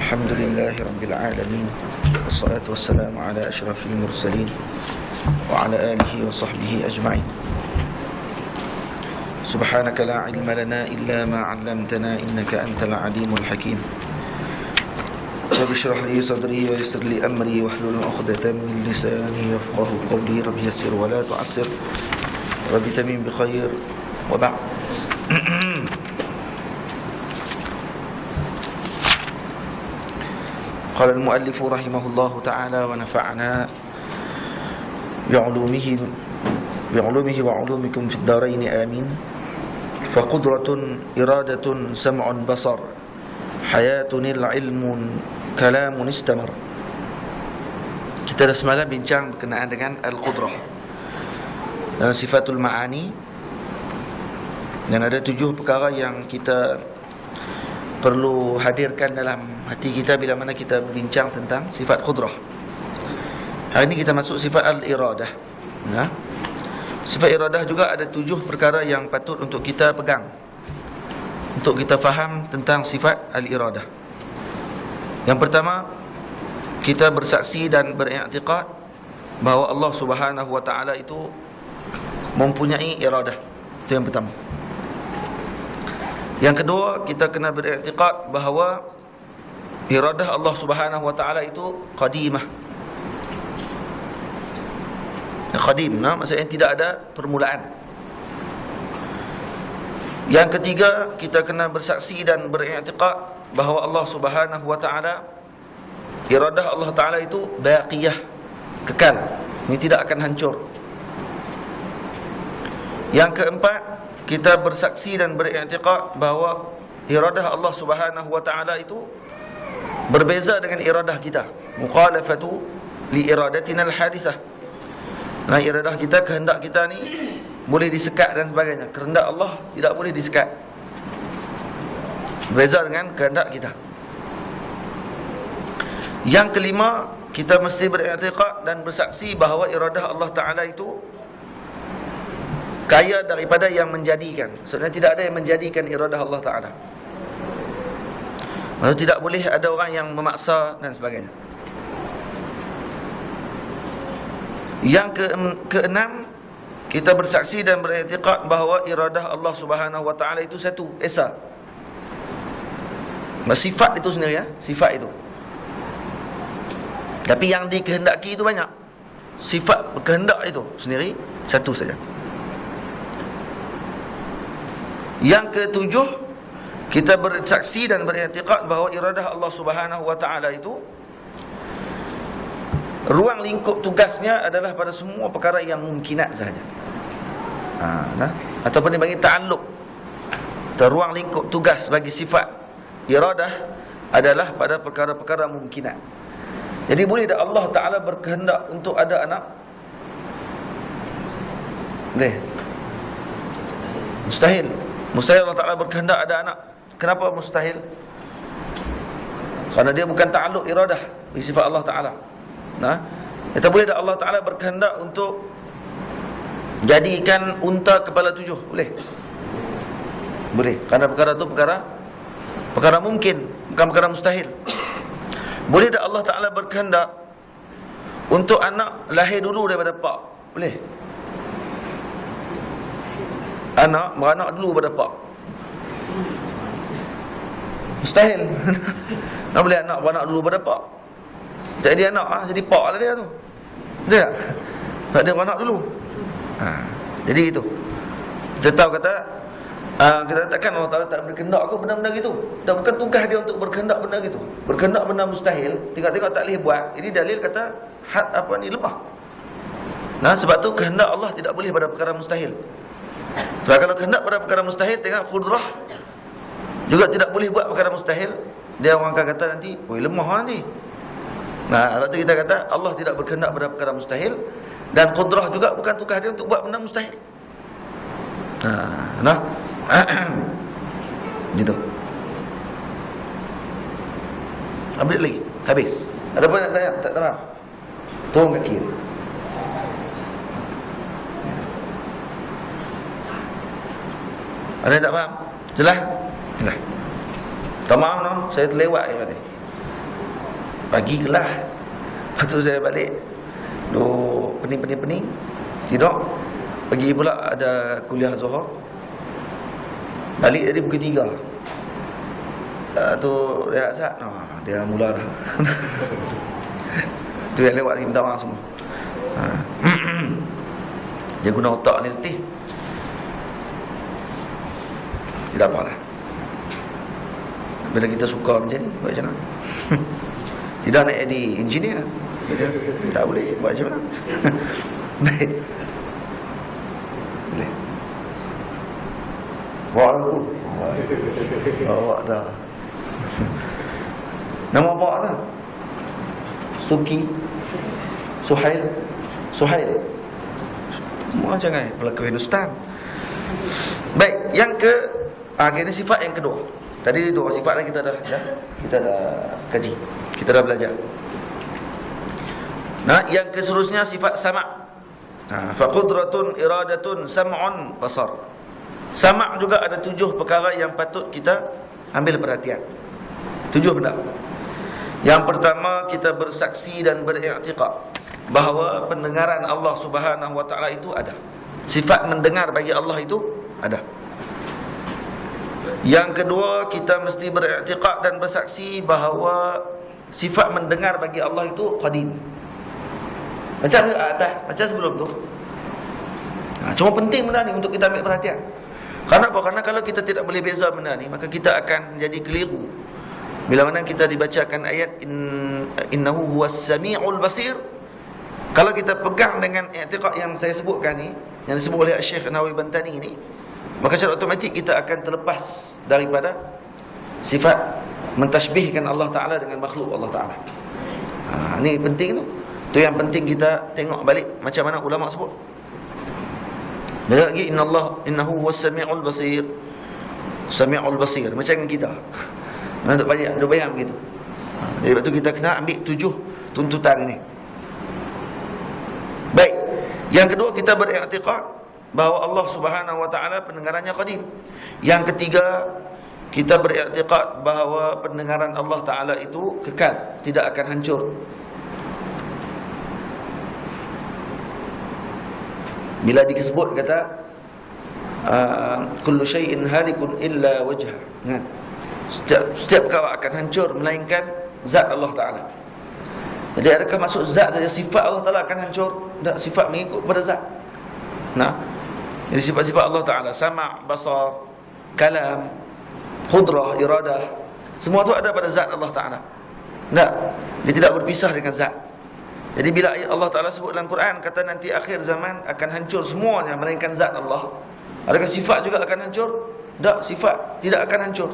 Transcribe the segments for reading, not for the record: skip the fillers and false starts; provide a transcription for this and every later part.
الحمد لله رب العالمين، والصلاة والسلام على أشرف المرسلين وعلى آله وصحبه أجمعين. سبحانك لا علم لنا إلا ما علمتنا إنك أنت العليم الحكيم. رب اشرح لي صدري ويسر لي أمري واحلل عقدة من لساني يفقهوا قولي. رب يسر ولا تعسر، رب تمم بخير، وبعد. قال المؤلف رحمه الله تعالى ونفعنا بعلومه وعلومكم في الدارين آمين. فقدرة إرادة سمع بصر حياة العلم كلام استمر. Kita dah semalam bincang berkenaan dengan Al-Qudrah dan Sifatul Ma'ani, dan ada 7 perkara yang kita perlu hadirkan dalam hati kita bila mana kita berbincang tentang sifat Qudrah. Hari ini kita masuk sifat Al-Iradah. Sifat Iradah juga ada 7 perkara yang patut untuk kita pegang, untuk kita faham tentang sifat Al-Iradah. Yang pertama, kita bersaksi dan beriktikad bahawa Allah Subhanahu wa taala itu mempunyai iradah. Itu yang pertama. Yang kedua, kita kena beriktikad bahawa iradah Allah Subhanahu wa taala itu qadimah. Qadim, maksudnya tidak ada permulaan. Yang ketiga, kita kena bersaksi dan beriktikad bahawa Allah Subhanahu wa taala, iradah Allah taala itu baqiyah, kekal. Ini tidak akan hancur. Yang keempat, kita bersaksi dan beriktikad bahawa iradah Allah Subhanahu wa taala itu berbeza dengan iradah kita. Mukhalafatu li iradatina al-hadithah. Nah, iradah kita, kehendak kita ni boleh disekat dan sebagainya. Kehendak Allah tidak boleh disekat. Berbeza dengan kehendak kita. Yang kelima, kita mesti beriktikad dan bersaksi bahawa iradah Allah taala itu kaya daripada yang menjadikan. Sebenarnya tidak ada yang menjadikan iradah Allah taala. Maksudnya tidak boleh ada orang yang memaksa dan sebagainya. Yang keenam, kita bersaksi dan beriktikad bahawa iradah Allah Subhanahu wa taala itu satu, esa. Sifat itu sendiri, sifat itu. Tapi yang dikehendaki itu banyak. Sifat kehendak itu sendiri satu saja. Yang ketujuh, kita bersaksi dan beriktikad bahawa iradah Allah Subhanahu wa taala itu ruang lingkup tugasnya adalah pada semua perkara yang mungkinat sahaja. Ataupun dia bagi ta'alluq, ruang lingkup tugas bagi sifat iradah adalah pada perkara-perkara mungkinat. Jadi boleh tak Allah taala berkehendak untuk ada anak? Boleh? Mustahil. Mustahil Allah taala berkehendak ada anak. Kenapa mustahil? Kerana dia bukan ta'alluq iradah bagi sifat Allah taala. Kita boleh tak Allah taala berkehendak untuk jadikan unta kepala 7? Boleh? Boleh. Kerana perkara itu perkara mungkin, bukan perkara mustahil. Boleh tak Allah taala berkehendak untuk anak lahir dulu daripada pak? Boleh? Anak beranak dulu pada pak? Mustahil. Tak boleh anak beranak dulu pada pak. Jadi anak jadi pak lah dia tu. Betul tak? Tak ada beranak dulu. Jadi itu. Kita tahu kata kita katakan Allah Taala tak berkehendak ke benda-benda gitu. Dan bukan tugas dia untuk berkehendak benda gitu. Berkehendak benda mustahil, tengok-tengok tak boleh buat. Ini dalil kata lemah. Sebab tu kehendak Allah tidak boleh pada perkara mustahil. Sebab kalau kehendak pada perkara mustahil, tengok Qudrah juga tidak boleh buat perkara mustahil. Dia orang akan kata nanti, lemah nanti. Sebab tu kita kata Allah tidak berkehendak pada perkara mustahil, dan Qudrah juga bukan tugas dia untuk buat benda mustahil. Gitu. Ambil lagi. Habis. Ada apa nak tanya? Tak tahu. Turun ke kiri. Ada yang tak faham? Jelas? Jelas. Tak maaf, saya terlewat tadi. Pagi kelas. Lepas tu saya balik, duk pening-pening, tidur. Pergi pula ada kuliah Zuhur. Balik dari pukul 3. Tu rehat sat. Dia mula dah. Tu yang lewat minta maaf semua. Dia guna otak ni letih. Tidak apalah. Bila kita suka macam ni, buat macam mana? Tidak nak jadi engineer. Tak boleh, buat macam mana? Baik. Boleh. Bawa aku. Bawa dah. Nama bawa dah. Suki, Suhail. Semua jangan pelakon Hindustan. Baik, yang ini sifat yang kedua. Tadi dua sifat dah kita dah kaji. Kita dah belajar. Nah, yang seterusnya sifat sama'. Fa qudratun, iradatun, sam'un, basar. Sama' juga ada 7 perkara yang patut kita ambil perhatian. 7 benda. Yang pertama, kita bersaksi dan beriktikad bahawa pendengaran Allah Subhanahu wa taala itu ada. Sifat mendengar bagi Allah itu ada. Yang kedua, kita mesti beriktikad dan bersaksi bahawa sifat mendengar bagi Allah itu qadim. Macam macam sebelum tu. Cuma penting benda ni untuk kita ambil perhatian. Kenapa? Karena kalau kita tidak boleh beza benda ni, maka kita akan jadi keliru. Bila mana kita dibacakan ayat innahu huwas samiul basir, kalau kita pegang dengan i'tiqad yang saya sebutkan ni, yang disebut oleh Syekh Nawawi Bantani ni, maka secara automatik kita akan terlepas daripada sifat mentashbihkan Allah Ta'ala dengan makhluk Allah Ta'ala. Ini penting tu. Tu yang penting kita tengok balik macam mana ulama sebut. Bila lagi innahu huwas samiul basir. Samiul basir macam kita. Ada bayang begitu. Jadi sebab tu kita kena ambil 7 tuntutan ini. Baik. Yang kedua, kita beriktikad bahawa Allah Subhanahu wa taala pendengarannya qadim. Yang ketiga, kita beriktikad bahawa pendengaran Allah Taala itu kekal, tidak akan hancur. Bila disebut kata kullu syai'in halikun illa wajha. Setiap perkara akan hancur melainkan zat Allah Taala. Jadi adakah maksud zat saja, sifat Allah Taala akan hancur? Tak, sifat mengikut pada zat. Jadi sifat-sifat Allah Ta'ala, sama', basar, kalam, qudrah, iradah, semua tu ada pada zat Allah Ta'ala. Tak, dia tidak berpisah dengan zat. Jadi bila Allah Ta'ala sebut dalam Quran, kata nanti akhir zaman akan hancur semuanya melainkan zat Allah, adakah sifat juga akan hancur? Tak, sifat tidak akan hancur.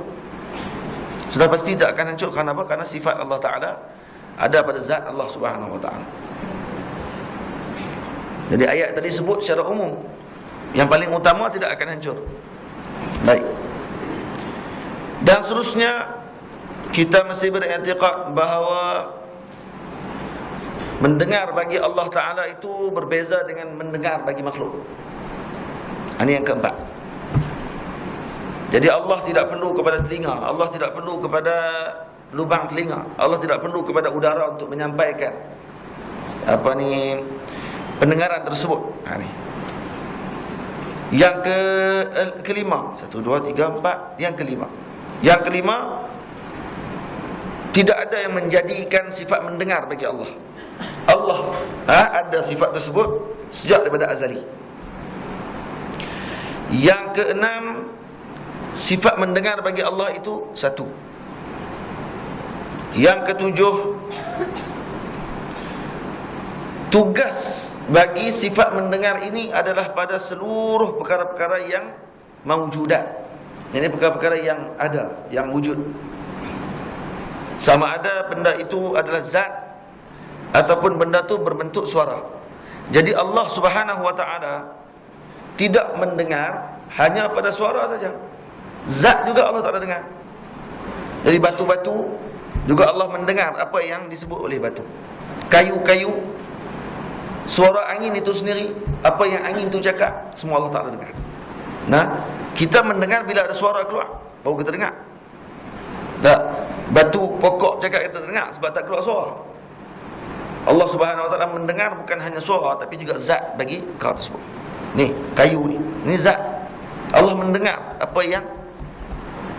Sudah pasti tak akan hancur. Kenapa? Karena sifat Allah Ta'ala ada pada zat Allah Subhanahu Wa Ta'ala. Jadi ayat tadi sebut secara umum, yang paling utama tidak akan hancur. Baik. Dan seterusnya, kita mesti beriktikad bahawa mendengar bagi Allah Ta'ala itu berbeza dengan mendengar bagi makhluk. Ini yang keempat. Jadi Allah tidak perlu kepada telinga, Allah tidak perlu kepada lubang telinga, Allah tidak perlu kepada udara untuk menyampaikan pendengaran tersebut. Ini. Yang kelima, 1, 2, 3, 4. Yang kelima, tidak ada yang menjadikan sifat mendengar bagi Allah. Allah ada sifat tersebut sejak daripada azali. Yang keenam, sifat mendengar bagi Allah itu 1. Yang ketujuh, tugas bagi sifat mendengar ini adalah pada seluruh perkara-perkara yang mawjudat. Ini perkara-perkara yang ada, yang wujud. Sama ada benda itu adalah zat ataupun benda itu berbentuk suara. Jadi Allah Subhanahu wa taala tidak mendengar hanya pada suara saja. Zat juga Allah Taala dengar. Jadi batu-batu juga Allah mendengar apa yang disebut oleh batu. Kayu-kayu, suara angin itu sendiri, apa yang angin itu cakap, semua Allah Ta'ala dengar. Kita mendengar bila ada suara keluar, baru kita dengar. Tak. Batu, pokok cakap kita dengar sebab tak keluar suara. Allah Subhanahu Wa Taala mendengar bukan hanya suara tapi juga zat bagi perkara tersebut. Ni kayu ni zat. Allah mendengar apa yang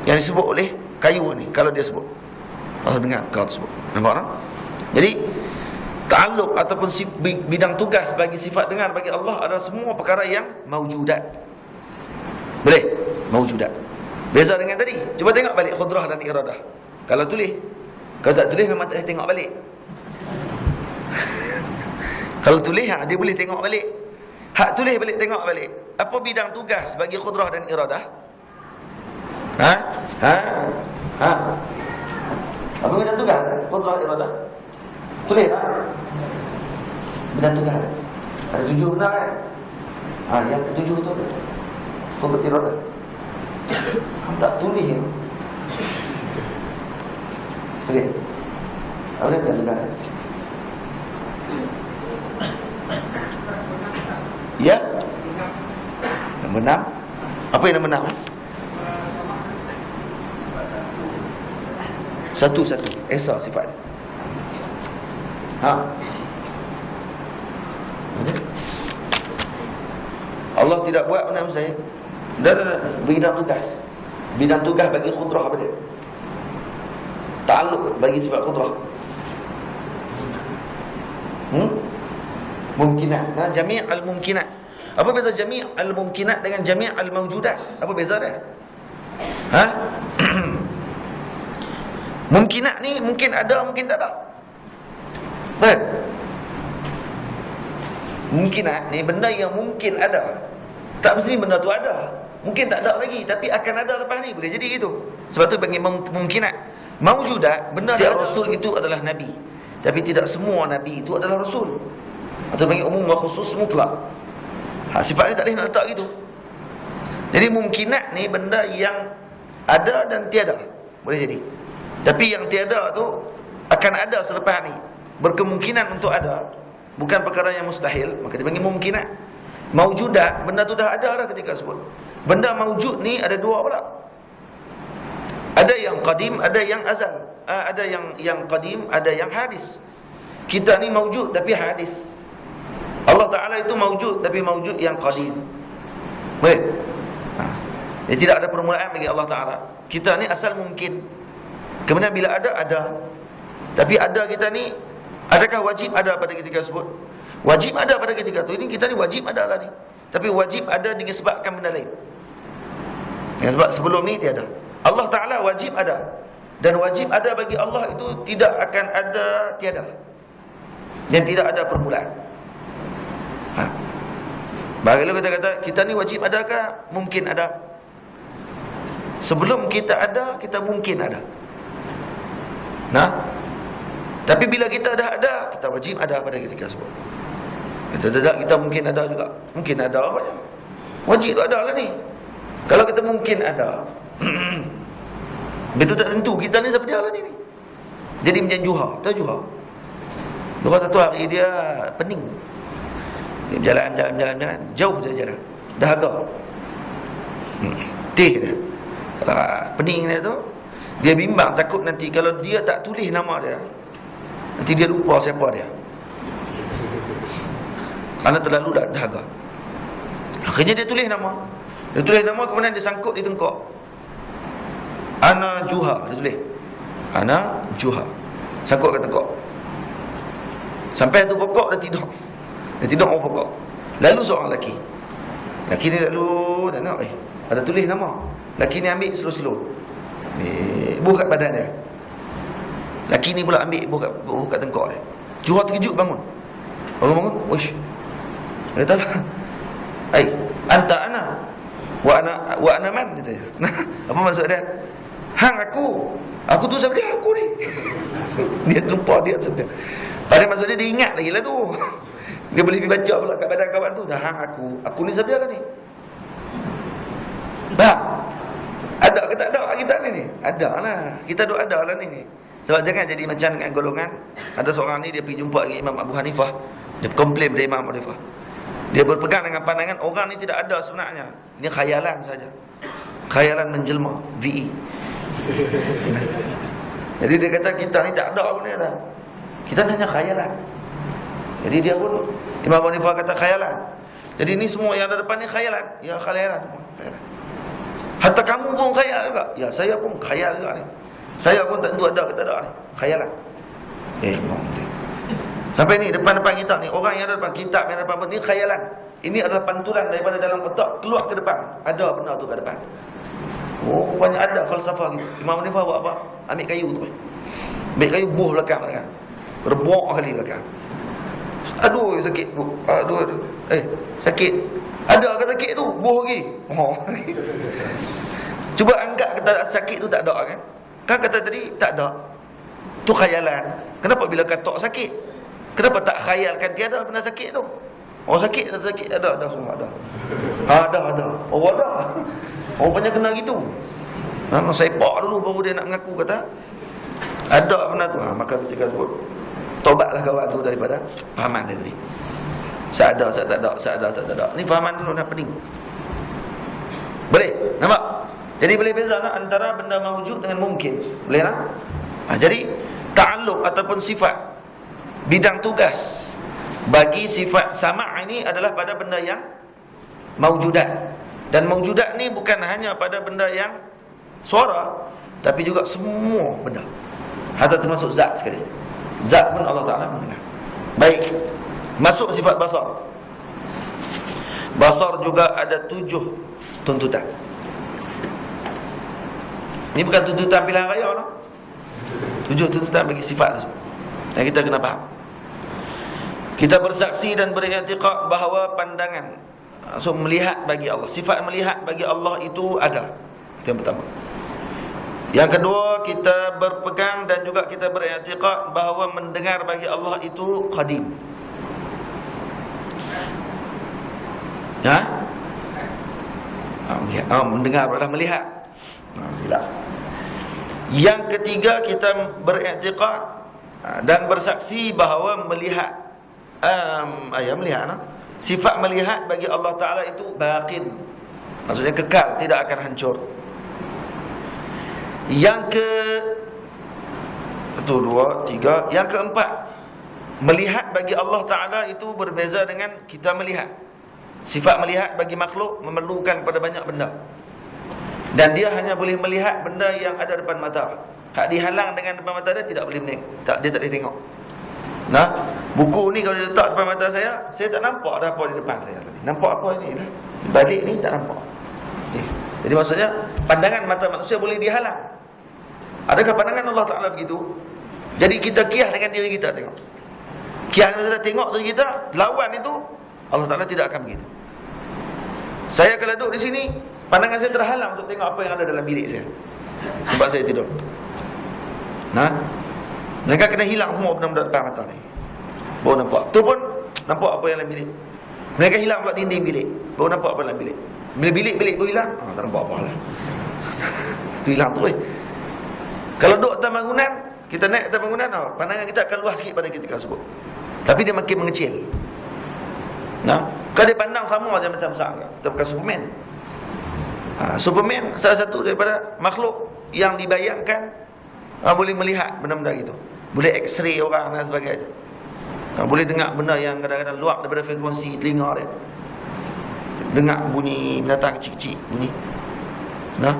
disebut oleh kayu ni kalau dia sebut. Allah dengar perkara tersebut. Nampak tak? Jadi ta'alluq ataupun bidang tugas bagi sifat dengar bagi Allah adalah semua perkara yang maujudat. Boleh? Maujudat. Beza dengan tadi. Cuba tengok balik qudrah dan iradah. Kalau tulis, kalau tak tulis memang tak boleh tengok balik. Kalau tulis dia boleh tengok balik. Hak tulis balik tengok balik. Apa bidang tugas bagi qudrah dan iradah? Apa bidang tugas qudrah iradah? Tulis tak? Bidang tugas. Ada 7 benar kan? Yang 7 tu qudrah iradah. Tak tulis ya. Tulis. Apa bidang tugas? Ya. Nombor 6. Apa yang nombor 6? Satu-satu. Esa sifat. Allah tidak buat nama saya. Dah. Bidang tugas. Bidang tugas bagi qudrah apa dia? Ta'alluq bagi sifat qudrah. Mungkinat. Jami' al-mumkinat. Apa beza jami' al-mumkinat dengan jami' al-mawjudat? Apa beza dia? Mungkinat ni mungkin ada, mungkin tak ada. Baik. Mungkinat ni benda yang mungkin ada. Tak mesti benda tu ada. Mungkin tak ada lagi, tapi akan ada lepas ni. Boleh jadi gitu. Sebab tu bagi mungkinat. Mawjudat, benda yang rasul itu adalah nabi. Tapi tidak semua nabi itu adalah rasul. Atau bagi umum wa khusus mutlak. Sifatnya tak boleh nak letak gitu. Jadi mungkinat ni benda yang ada dan tiada. Boleh jadi. Tapi yang tiada tu akan ada selepas ni. Berkemungkinan untuk ada. Bukan perkara yang mustahil. Maka dia panggil mungkinat. Mawjudat, benda tu dah ada dah ketika sebut. Benda mawjud ni ada dua pula. Ada yang qadim, ada yang azal. Ada yang qadim, ada yang hadis. Kita ni mawjud tapi hadis. Allah Ta'ala itu mawjud tapi mawjud yang qadim. Baik. Dia tidak ada permulaan bagi Allah Ta'ala. Kita ni asal mungkin. Kemudian bila ada. Tapi ada kita ni, adakah wajib ada pada ketika tersebut? Wajib ada pada ketika itu. Ini kita ni wajib ada lah ni. Tapi wajib ada dengan sebabkan benda lain. Dengan sebab sebelum ni tiada. Allah Ta'ala wajib ada. Dan wajib ada bagi Allah itu tidak akan ada tiada. Yang tidak ada permulaan. Bagaimana kita kata kita ni wajib adakah? Mungkin ada. Sebelum kita ada, kita mungkin ada. Tapi bila kita dah ada, kita wajib ada pada ketika tersebut. Kita tidak, kita mungkin ada juga. Mungkin ada apa je. Wajib tu ada lah ni. Kalau kita mungkin ada, betul tak tentu kita ni seperti lah ni. Jadi macam Juha. Tahu Juha? Juha satu hari dia pening. Dia berjalan. Jauh dia jalan. Dahaga. Teh dia. Kalau pening dia tu, dia bimbang takut nanti kalau dia tak tulis nama dia, nanti dia lupa siapa dia. Kerana terlalu dah dahaga. Akhirnya dia tulis nama. Dia tulis nama kemudian dia sangkut di tengkok. Ana Juha. Dia tulis Ana Juha. Sangkut ke tengkok. Sampai tu pokok dia tidur. Dia tidur orang pokok. Lalu seorang lelaki. Lelaki ni lalu tak nak ada tulis nama. Lelaki ni ambil slow-slow. Buh kat badan dia. Lelaki ni pula ambil buh kat tengkok dia. Juha terkejut bangun. Bangun. Wish. Dia kata, anta ana wa ana man, dia tanya. Apa maksud dia? Hang aku tu siapa dia? Aku ni. Dia lupa dia sebenarnya. Padahal maksud dia ingat lagi lah tu. Dia boleh baca pula kat badan kawan tu. Dah hang aku ni siapa dia lah ni? Faham? Ada ke tak ada kita ni? Ada lah. Kita duk ada lah ni. Sebab jangan jadi macam dengan golongan. Ada seorang ni dia pergi jumpa dengan Imam Abu Hanifah. Dia komplain pada Imam Abu Hanifah. Dia berpegang dengan pandangan orang ni tidak ada sebenarnya. Ini khayalan saja. Khayalan menjelma. VE. Jadi dia kata kita ni tak ada benda dah. Kita hanya khayalan. Jadi dia pun Imam Abu Hanifah kata khayalan. Jadi ni semua yang ada depan ni khayalan. Ya khayalan semua, khayalan. Hatta kamu pun khayal juga. Ya saya pun khayal juga ni. Saya pun tak tentu ada ke tak ada ni. Khayalan. Sampai ni depan-depan kita ni, orang yang ada depan kitab yang ada depan ni khayalan. Ini adalah pantulan daripada dalam otak keluar ke depan. Ada benda tu ke depan. Oh, banyak ada falsafah gitu. Imam Hanifah buat apa? Ambil kayu tu. Ambil kayu buh belakang kan. Rebuak kali belakang. Aduh sakit. Aduh. Sakit. Ada ke sakit tu? Buh lagi. Oh. Cuba anggap kata sakit tu tak ada kan? Kan kata tadi tak ada. Tu khayalan. Kenapa bila kata sakit? Kenapa tak khayalkan tiada benda sakit tu? Oh sakit tak sakit? Ada semua ada. Ada. Oh ada. Oh banyak kena gitu. Saya pak dulu baru dia nak mengaku kata ada benda tu. Maka ketika tu tobatlah kawan tu daripada fahaman dia tadi. Saya tak ada. Ni fahaman dulu nak pening. Boleh? Nampak? Jadi boleh beza tak antara benda mawjud dengan mungkin? Boleh tak? Jadi ta'alluq ataupun sifat bidang tugas bagi sifat sama' ini adalah pada benda yang mawjudat. Dan mawjudat ni bukan hanya pada benda yang suara, tapi juga semua benda. Hatta termasuk zat sekali. Zat pun Allah Ta'ala mendengar. Baik, masuk sifat basar. Basar juga ada 7 tuntutan. Ini bukan tuntutan pilihan raya no? 7 tuntutan bagi sifat tersebut yang kita kena faham. Kita bersaksi dan beriktikad bahawa pandangan, so melihat bagi Allah, sifat melihat bagi Allah itu ada. Itu yang pertama. Yang kedua, kita berpegang dan juga kita beriktikad bahawa mendengar bagi Allah itu qadim. Ya? Mendengar adalah melihat. Silap. Yang ketiga, kita beriktikad dan bersaksi bahawa melihat sifat melihat bagi Allah Ta'ala itu baqin, maksudnya kekal, tidak akan hancur. Yang yang keempat, melihat bagi Allah Ta'ala itu berbeza dengan kita melihat. Sifat melihat bagi makhluk memerlukan kepada banyak benda, dan dia hanya boleh melihat benda yang ada depan mata. Hak dihalang dengan depan mata dia tidak boleh melihat, dia tak boleh tengok. Nah, buku ni kalau diletak depan mata saya tak nampak ada apa di depan saya tadi. Nampak apa ini lah. Balik ni tak nampak. Jadi maksudnya pandangan mata manusia boleh dihalang. Adakah pandangan Allah Ta'ala begitu? Jadi kita kiyah dengan diri kita tengok. Kiyah kita tengok diri kita, lawan itu Allah Ta'ala tidak akan begitu. Saya kalau duduk di sini, pandangan saya terhalang untuk tengok apa yang ada dalam bilik saya. Sebab saya tidur. Nah, mereka kena hilang semua benda-benda depan mata ni. Baru nampak. Tu pun nampak apa yang dalam bilik. Mereka hilang pula dinding bilik. Baru nampak apa dalam bilik. Bila bilik tu hilang, tak nampak apa lah. Tu hilang tu. Kalau duduk atas bangunan, kita naik atas bangunan, pandangan kita akan luas sikit pada ketika tersebut. Tapi dia makin mengecil. Nah, kalau dia pandang sama je macam besar. Kita bukan Superman. Superman salah satu daripada makhluk yang dibayangkan boleh melihat benda-benda gitu. Boleh x-ray orang dan sebagainya. Boleh dengar benda yang kadang-kadang luar daripada frekuensi telinga dia. Dengar bunyi binatang kecil-kecil bunyi. Nah,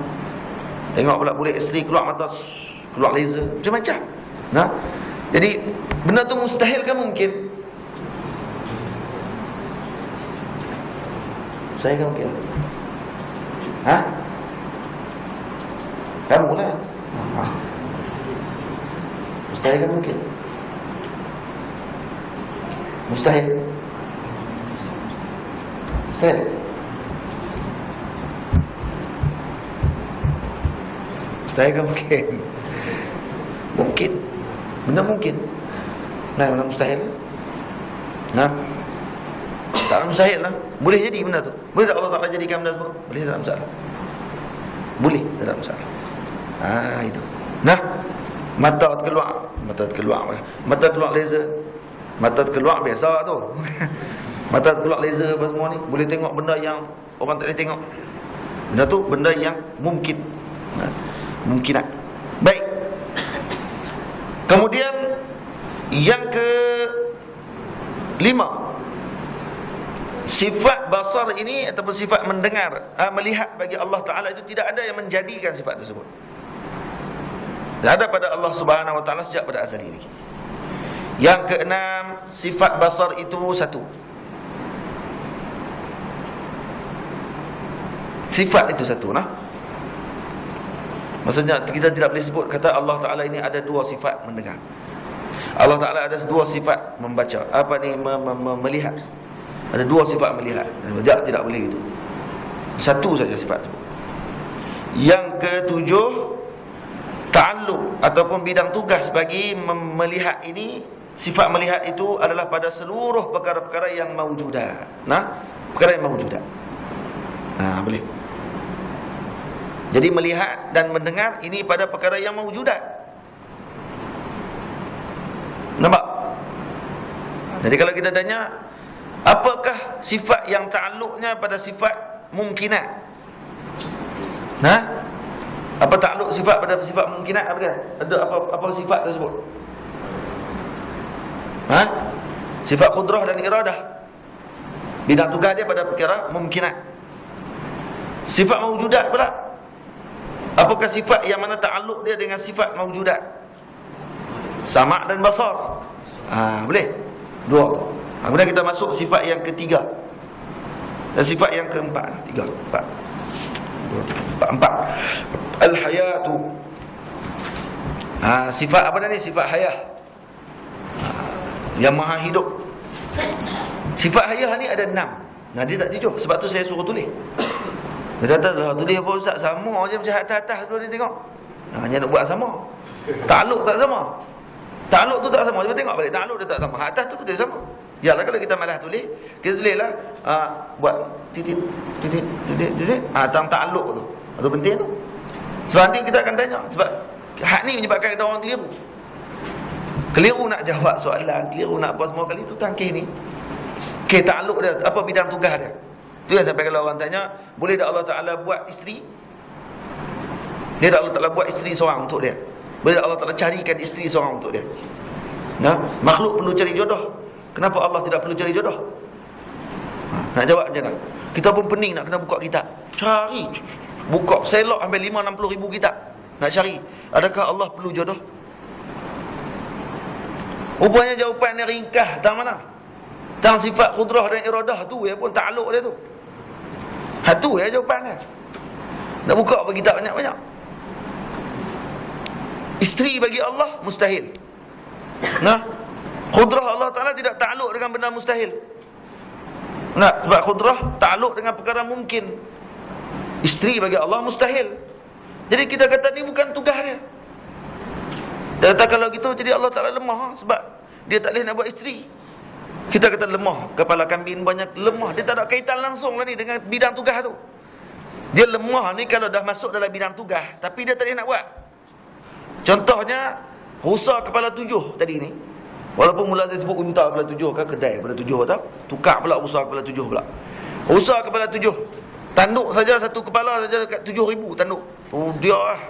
tengok pula boleh x-ray keluar mata, keluar laser, macam-macam. Nah, jadi benda tu mustahil ke mungkin? Saya kan mungkin. Kamu lah. Mustahil kan mungkin? Mustahil. Mustahil. Mustahil kan mungkin? Mungkin. Benda mungkin. Nah, benda mustahil. Nah, tak ada mustahil lah. Boleh jadi benda tu. Boleh tak Allah Ta'ala jadikan benda tu? Boleh, tak ada masalah. Boleh, tak ada masalah. Itu. Nah, mata terkeluar. Mata keluar laser. Mata terkeluar biasa tu. Mata terkeluar laser apa semua ni. Boleh tengok benda yang orang tak boleh tengok. Benda tu benda yang mungkin. Mungkinat. Baik. Kemudian yang ke 5, sifat basar ini ataupun sifat mendengar, melihat bagi Allah Ta'ala itu tidak ada yang menjadikan sifat tersebut. Tidak ada pada Allah Subhanahu Wa Ta'ala sejak pada azali lagi. Yang ke-6, sifat basar itu satu. Sifat itu satu, nah. Maksudnya kita tidak boleh sebut kata Allah Ta'ala ini ada dua sifat mendengar. Allah Ta'ala ada dua sifat membaca. Apa ni? Melihat. Ada dua sifat melihat. Tidak boleh gitu. Satu saja sifat itu. Yang ke-7, ta'alluq ataupun bidang tugas bagi melihat ini, sifat melihat itu adalah pada seluruh perkara-perkara yang mawjudah. Nah, perkara yang mawjudah. Nah, boleh. Jadi melihat dan mendengar ini pada perkara yang mawjudah. Nampak? Jadi kalau kita tanya, apakah sifat yang ta'alluqnya pada sifat mungkinat? Nah, apa ta'alluq sifat pada sifat mungkinat? Ada apa sifat tersebut? Ha? Sifat qudrah dan iradah. Bidang tugas dia pada perkara mungkinat. Sifat mawjudat pula, apakah sifat yang mana ta'alluq dia dengan sifat mawjudat? Sama' dan basar. Boleh? Dua. Kemudian kita masuk sifat yang ketiga dan sifat yang keempat. 3, 4, 2, 3, 4, 4. Al-hayatu. Sifat apa ni? Sifat hayah, yang maha hidup. Sifat hayah ni ada 6. Nah, dia tak jujur. Sebab tu saya suruh tulis. Dia kata, lah tulis apa Ustaz? Sama je macam atas-atas tu dia tengok. Hanya nak buat sama. Ta'alluq tak sama. Ta'alluq tu tak sama. Cuba tengok balik. Ta'alluq dia tak sama. Atas tu dia sama. Yalah, kalau kita malas tulis, kita tulislah buat titik titik titik titik tang ta'alluq tu. Itu penting tu. Sebab nanti kita akan tanya, sebab hak ni menyebabkan ada orang keliru. Keliru nak jawab soalan, keliru nak apa semua kali tu tangkih ni. Ta'alluq dia, apa bidang tugas dia? Tu yang sampai kalau orang tanya, boleh tak Allah Ta'ala buat isteri? Boleh tak Allah Ta'ala buat isteri seorang untuk dia? Boleh tak Allah Ta'ala carikan isteri seorang untuk dia? Nah, makhluk perlu cari jodoh. Kenapa Allah tidak perlu cari jodoh? Nak jawab macam mana? Kita pun pening nak kena buka kitab. Cari. Buka selok sampai 5-60 ribu kitab. Nak cari. Adakah Allah perlu jodoh? Rupanya jawapannya ringkas. Tang mana? Tang sifat qudrah dan iradah tu ya pun ta'alluq dia tu. Tu ya jawapannya. Nak buka apa kitab banyak-banyak. Isteri bagi Allah mustahil. Nah, qudrah Allah Ta'ala tidak ta'alluq dengan benda mustahil. Nah, sebab qudrah ta'alluq dengan perkara mungkin. Isteri bagi Allah mustahil. Jadi kita kata ni bukan tugas dia. Dia kata kalau gitu jadi Allah Ta'ala lemah, sebab dia tak boleh nak buat isteri. Kita kata lemah, kepala kambing banyak, lemah. Dia tak ada kaitan langsung lah ni dengan bidang tugas tu. Dia lemah ni kalau dah masuk dalam bidang tugas, tapi dia tak boleh nak buat. Contohnya rusa kepala 7 tadi ni. Walaupun mula saya sebut unta kepala 7 kan, kedai kepala 7 tau. Tukar pula rusa kepala 7 pula. Rusa kepala 7. Tanduk saja satu kepala saja dekat 7,000 tanduk. Dia lah.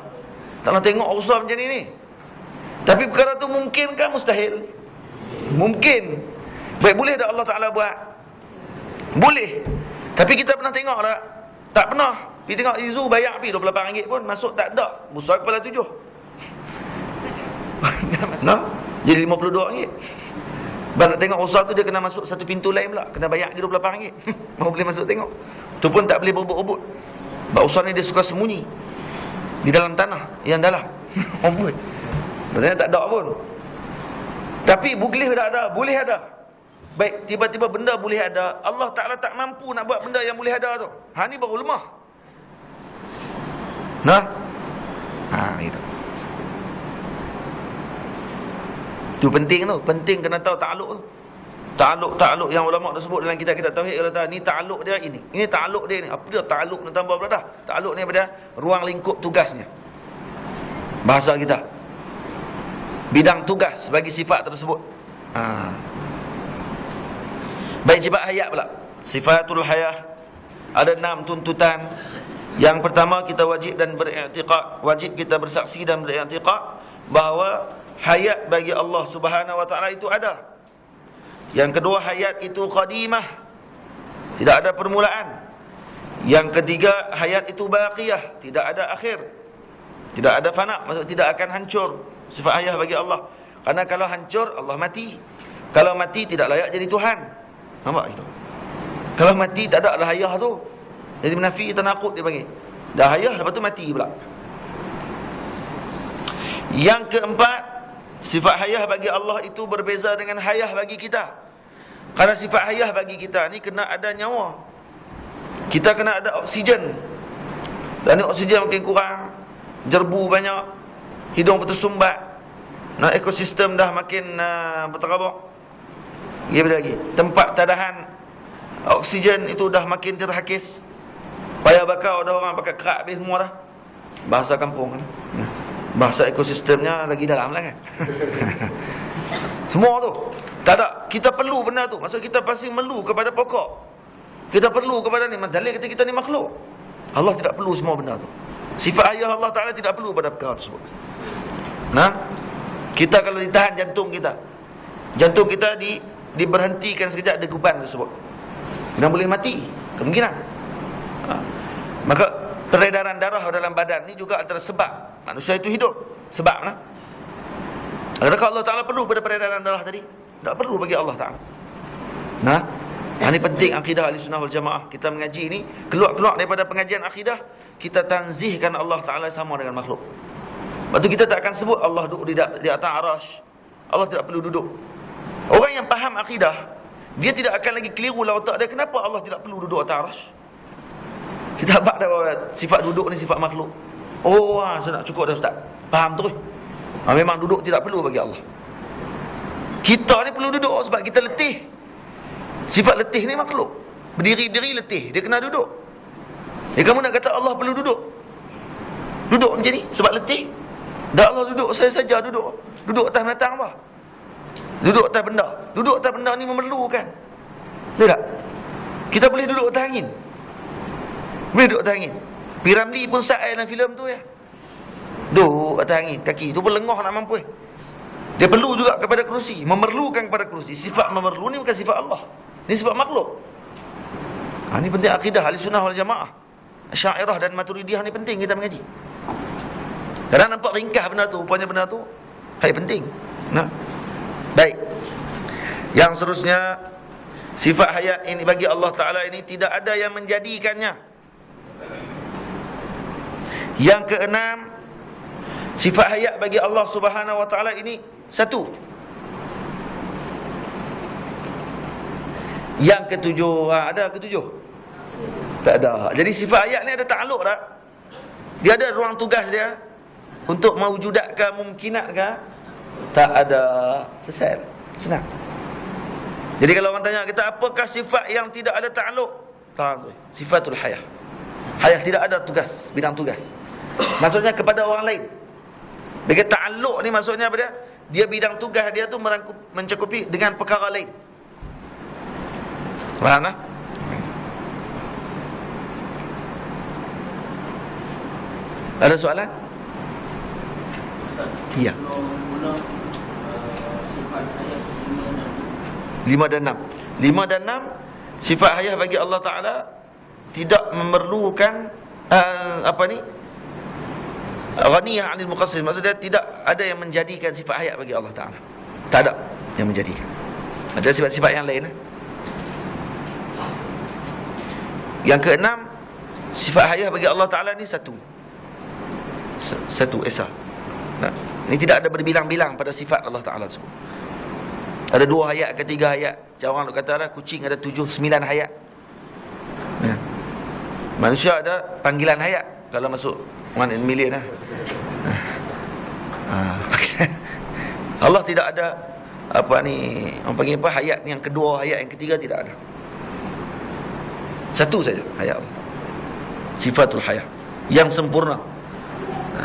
Tak nak tengok rusa macam ni. Tapi perkara tu mungkin kan mustahil? Mungkin. Baik, boleh tak Allah Ta'ala buat? Boleh. Tapi kita pernah tengok tak? Tak pernah. Pergi tengok Izu bayar pergi RM28 pun masuk tak ada. Rusa kepala 7. Nah, jadi RM52. Sebab nak tengok rusa tu dia kena masuk satu pintu lain pula, kena bayar RM28. Baru boleh masuk tengok. Tu pun tak boleh berebut-rebut. Sebab rusa ni dia suka sembunyi di dalam tanah yang dalam. Maksudnya tak ada pun. Tapi boleh tak ada? Boleh ada. Baik, tiba-tiba benda boleh ada, Allah Ta'ala tak mampu nak buat benda yang boleh ada tu. Ni baru lemah. Nah, gitu. Itu penting tu. Penting kena tahu ta'alluq tu. Ta'alluq yang ulama' dah sebut dalam kitab-kitab tauhid. Kalau tahu ni ta'alluq dia ini. Ini ta'alluq dia ni. Apa dia ta'alluq nak tambah pula dah? Ta'alluq ni pada ruang lingkup tugasnya. Bahasa kita. Bidang tugas bagi sifat tersebut. Baik, sifat hayat pula. Sifatul hayah. Ada 6 tuntutan. Yang pertama, kita wajib dan beriktiqad. Wajib kita bersaksi dan beriktiqad bahawa hayat bagi Allah Subhanahu wa taala itu ada. Yang kedua, hayat itu qadimah, tidak ada permulaan. Yang ketiga, hayat itu baqiyah, tidak ada akhir, tidak ada fana, maksud tidak akan hancur. Sifat hayat bagi Allah. Karena kalau hancur, Allah mati. Kalau mati tidak layak jadi Tuhan. Nampak itu? Kalau mati tak ada hayah tu. Jadi menafi tanaqud dia panggil. Dah hayah lepas tu mati pula. Yang keempat, sifat hayah bagi Allah itu berbeza dengan hayah bagi kita. Karena sifat hayah bagi kita ni kena ada nyawa. Kita kena ada oksigen. Dan ni oksigen makin kurang, jerbu banyak, hidung bertersumbat, ekosistem dah makin berterabak. Ya, lagi tempat tadahan oksigen itu dah makin terhakis. Payah bakar, ada orang pakai kerak habis semua dah. Bahasa kampung kan. Bahasa ekosistemnya lagi dalam lah kan. Semua tu tak ada. Kita perlu benda tu. Maksud kita pasti perlu kepada pokok. Kita perlu kepada ni. Dalil kata kita ni makhluk. Allah tidak perlu semua benda tu. Sifat ayah Allah Ta'ala tidak perlu pada perkara tersebut. Kita kalau ditahan jantung kita, jantung kita diberhentikan sekejap degupan tersebut, dan boleh mati kemungkinan. Maka peredaran darah dalam badan ni juga antara sebab manusia itu hidup. Sebab adakah Allah Ta'ala perlu pada peredaran darah tadi? Tak perlu bagi Allah Ta'ala. Ini penting akidah Ahlussunnah wal Jamaah. Kita mengaji ni, keluar daripada pengajian akidah, kita tanzihkan Allah Ta'ala sama dengan makhluk. Lepas tu kita tak akan sebut Allah duduk di atas arasy. Allah tidak perlu duduk. Orang yang faham akidah, dia tidak akan lagi keliru lah otak dia. Kenapa Allah tidak perlu duduk atas arasy? Kita bak dah bahawa sifat duduk ni sifat makhluk. Saya nak cukup dah Ustaz. Faham terus. Memang duduk tidak perlu bagi Allah. Kita ni perlu duduk sebab kita letih. Sifat letih ni makhluk. Berdiri-berdiri letih, dia kena duduk. Kamu nak kata Allah perlu duduk? Duduk macam ni sebab letih? Dah Allah duduk, saya saja duduk. Duduk atas binatang apa? Duduk atas benda. Duduk atas benda ni memerlukan. Betul tak? Kita boleh duduk atas angin. Boleh duduk atas angin. Piramli pun sa'ai dalam filem tu ya. Duduk atas angin, kaki tu pun lengah nak mampu. Dia perlu juga kepada kerusi, memerlukan kepada kerusi. Sifat memerlu ni bukan sifat Allah. Ni sifat makhluk. Ini penting akidah Ahlussunnah wal Jamaah. Asy'ariyah dan Maturidiyah ni penting kita mengaji. Kadang nampak ringkas benda tu, rupanya benda tu penting. Baik. Yang seterusnya, sifat hayat ini bagi Allah Ta'ala ini tidak ada yang menjadikannya. Yang keenam, sifat hayat bagi Allah Subhanahu wa Ta'ala ini satu. Yang ketujuh, ada ketujuh? Tak ada. Jadi sifat hayat ni ada takluk tak? Dia ada ruang tugas dia untuk mewujudat ke, mungkinat ke? Tak ada. Selesai. Senang. Jadi kalau orang tanya kita, apakah sifat yang tidak ada takluk? Tahu. Sifatul hayah. Hayah tidak ada tugas, bidang tugas. Maksudnya kepada orang lain. Dia kata ta'alluq ni maksudnya apa dia? Dia bidang tugas dia tu mencakupi dengan perkara lain. Faham tak? Ada soalan? Ya. 5 dan 6. 5 dan 6 sifat hayah bagi Allah Ta'ala tidak memerlukan ghaniyah 'anil muqassis. Maksudnya tidak ada yang menjadikan sifat hayat bagi Allah Ta'ala. Tak ada yang menjadikan. Macam sifat-sifat yang lain. Yang keenam, sifat hayat bagi Allah Ta'ala ni satu esa. Ini tidak ada berbilang-bilang pada sifat Allah Ta'ala tersebut. Ada 2 hayat ke 3 hayat. Macam orang kata lah, kucing ada 7, 9 hayat. Manusia ada panggilan hayat. Kalau masuk 1 million lah. Allah tidak ada orang panggil hayat yang kedua, hayat yang ketiga tidak ada. Satu saja hayat Allah. Sifatul hayat yang sempurna.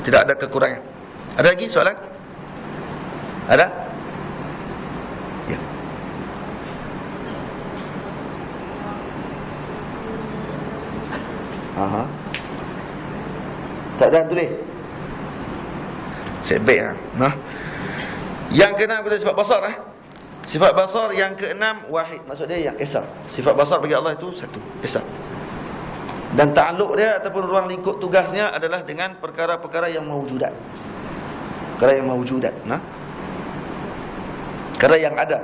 Tidak ada kekurangan. Ada lagi soalan? Ada? Ya. Tak ada tulis. Sebab Yang keenam kita sifat basar. Sifat basar yang keenam wahid, maksud dia yang esa. Sifat basar bagi Allah itu satu, esa. Dan ta'alluq dia ataupun ruang lingkup tugasnya adalah dengan perkara-perkara yang mawjudat. Perkara yang mawjudat, perkara yang ada.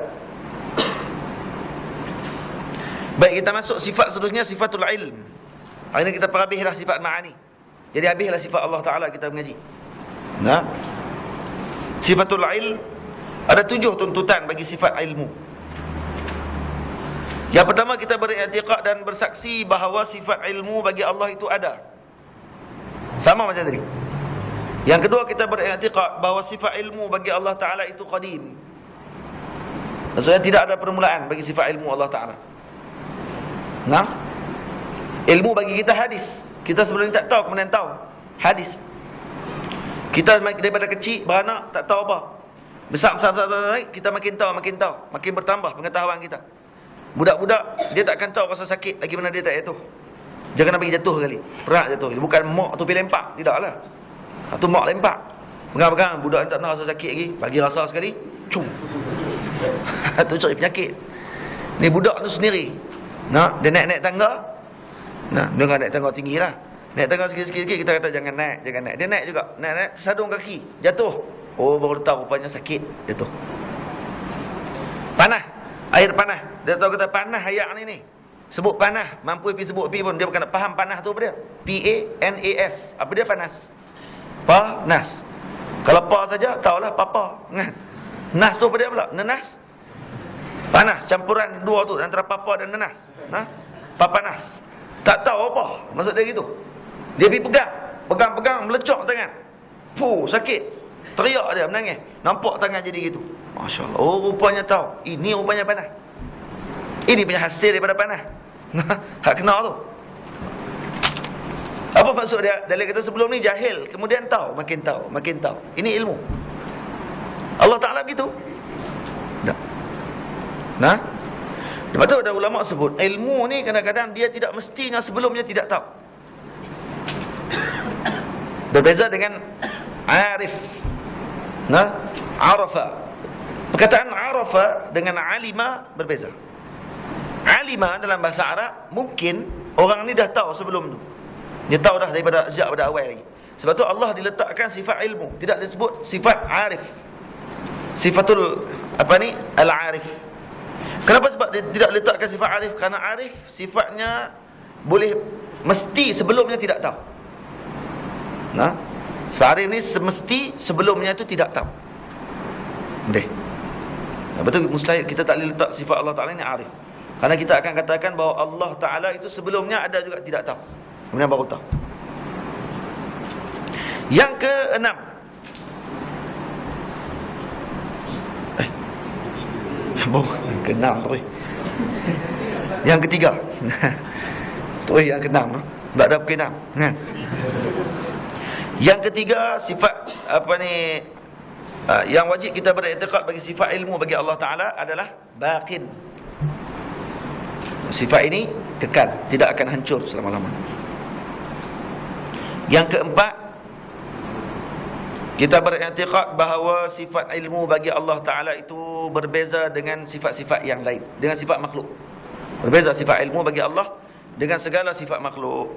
Baik, kita masuk sifat seterusnya, sifatul ilm. Hari ini kita habislah sifat ma'ani. Jadi habislah sifat Allah Ta'ala kita mengaji. Sifatul ilm, ada 7 tuntutan bagi sifat ilmu. Yang pertama, kita beriktikad dan bersaksi bahawa sifat ilmu bagi Allah itu ada. Sama macam tadi. Yang kedua, kita beriktikad bahawa sifat ilmu bagi Allah Ta'ala itu qadim. Maksudnya tidak ada permulaan bagi sifat ilmu Allah Ta'ala. Ilmu bagi kita hadis. Kita sebelum ini tak tahu, kemudian tahu. Hadis. Kita daripada kecil, beranak, tak tahu apa. Besar, kita makin tahu. Makin bertambah pengetahuan kita. Budak-budak, dia takkan tahu rasa sakit lagi mana dia tak jatuh. Jangan nak bagi jatuh sekali. Perak jatuh. Bukan mak tu pergi lempak. Tidaklah. Atau mak lempak. Pegang-pegang, budak ni tak nak rasa sakit lagi. Bagi rasa sekali, cum. Tu cari penyakit. Ni budak tu sendiri. Dia naik tangga. Dia naik tangga tinggi lah. Naik tangga sikit-sikit, kita kata jangan naik. Dia naik juga. Naik, sadung kaki. Jatuh. Oh, baru tahu rupanya sakit. Jatuh. Panah. Air panah. Dia tahu kata panah ayat ni. Sebut panah. Mampu pergi sebut pergi pun. Dia bukan nak faham panah tu apa dia. P-A-N-A-S. Apa dia panas? Panas. Kalau pa saja, tahulah papa. Nas tu apa dia pula? Nenas. Panas. Campuran dua tu. Antara papa dan nenas. Papanas. Tak tahu apa maksud dia gitu. Dia pergi pegang. Pegang, melecok tangan. Sakit. Teriak dia, menangis. Nampak tangan jadi gitu. Masya Allah. Oh, rupanya tahu. Ini rupanya panah. Ini punya hasil daripada panah. Hak kena tu. Apa maksud dia? Dalil kata sebelum ni jahil, kemudian tahu. Makin tahu. Ini ilmu. Allah Ta'ala gitu. Lepas tu ada ulama sebut, ilmu ni kadang-kadang dia tidak mestinya sebelumnya tidak tahu. Berbeza dengan arif. Arafa. Perkataan arafa dengan alima berbeza. Alima dalam bahasa Arab, mungkin orang ni dah tahu sebelum tu. Dia tahu dah daripada sejak pada awal lagi. Sebab tu Allah diletakkan sifat ilmu, tidak disebut sifat arif. Sifatul al-arif. Kenapa sebab dia tidak letakkan sifat arif? Kerana arif sifatnya boleh mesti sebelumnya tidak tahu. Sifat arif ni semesti sebelumnya itu tidak tahu. Betul, mustahil kita tak boleh letak sifat Allah Ta'ala ni arif. Kerana kita akan katakan bahawa Allah Ta'ala itu sebelumnya ada juga tidak tahu, kemudian baru tahu. Yang keenam, keenam tu. Yang ketiga. Tu yang keenam. Sebab dah keenam. Yang ketiga, sifat yang wajib kita beriktikad bagi sifat ilmu bagi Allah Ta'ala adalah baqin. Sifat ini kekal, tidak akan hancur selama-lamanya. Yang keempat, kita beriktikad bahawa sifat ilmu bagi Allah Ta'ala itu berbeza dengan sifat-sifat yang lain, dengan sifat makhluk. Berbeza sifat ilmu bagi Allah dengan segala sifat makhluk.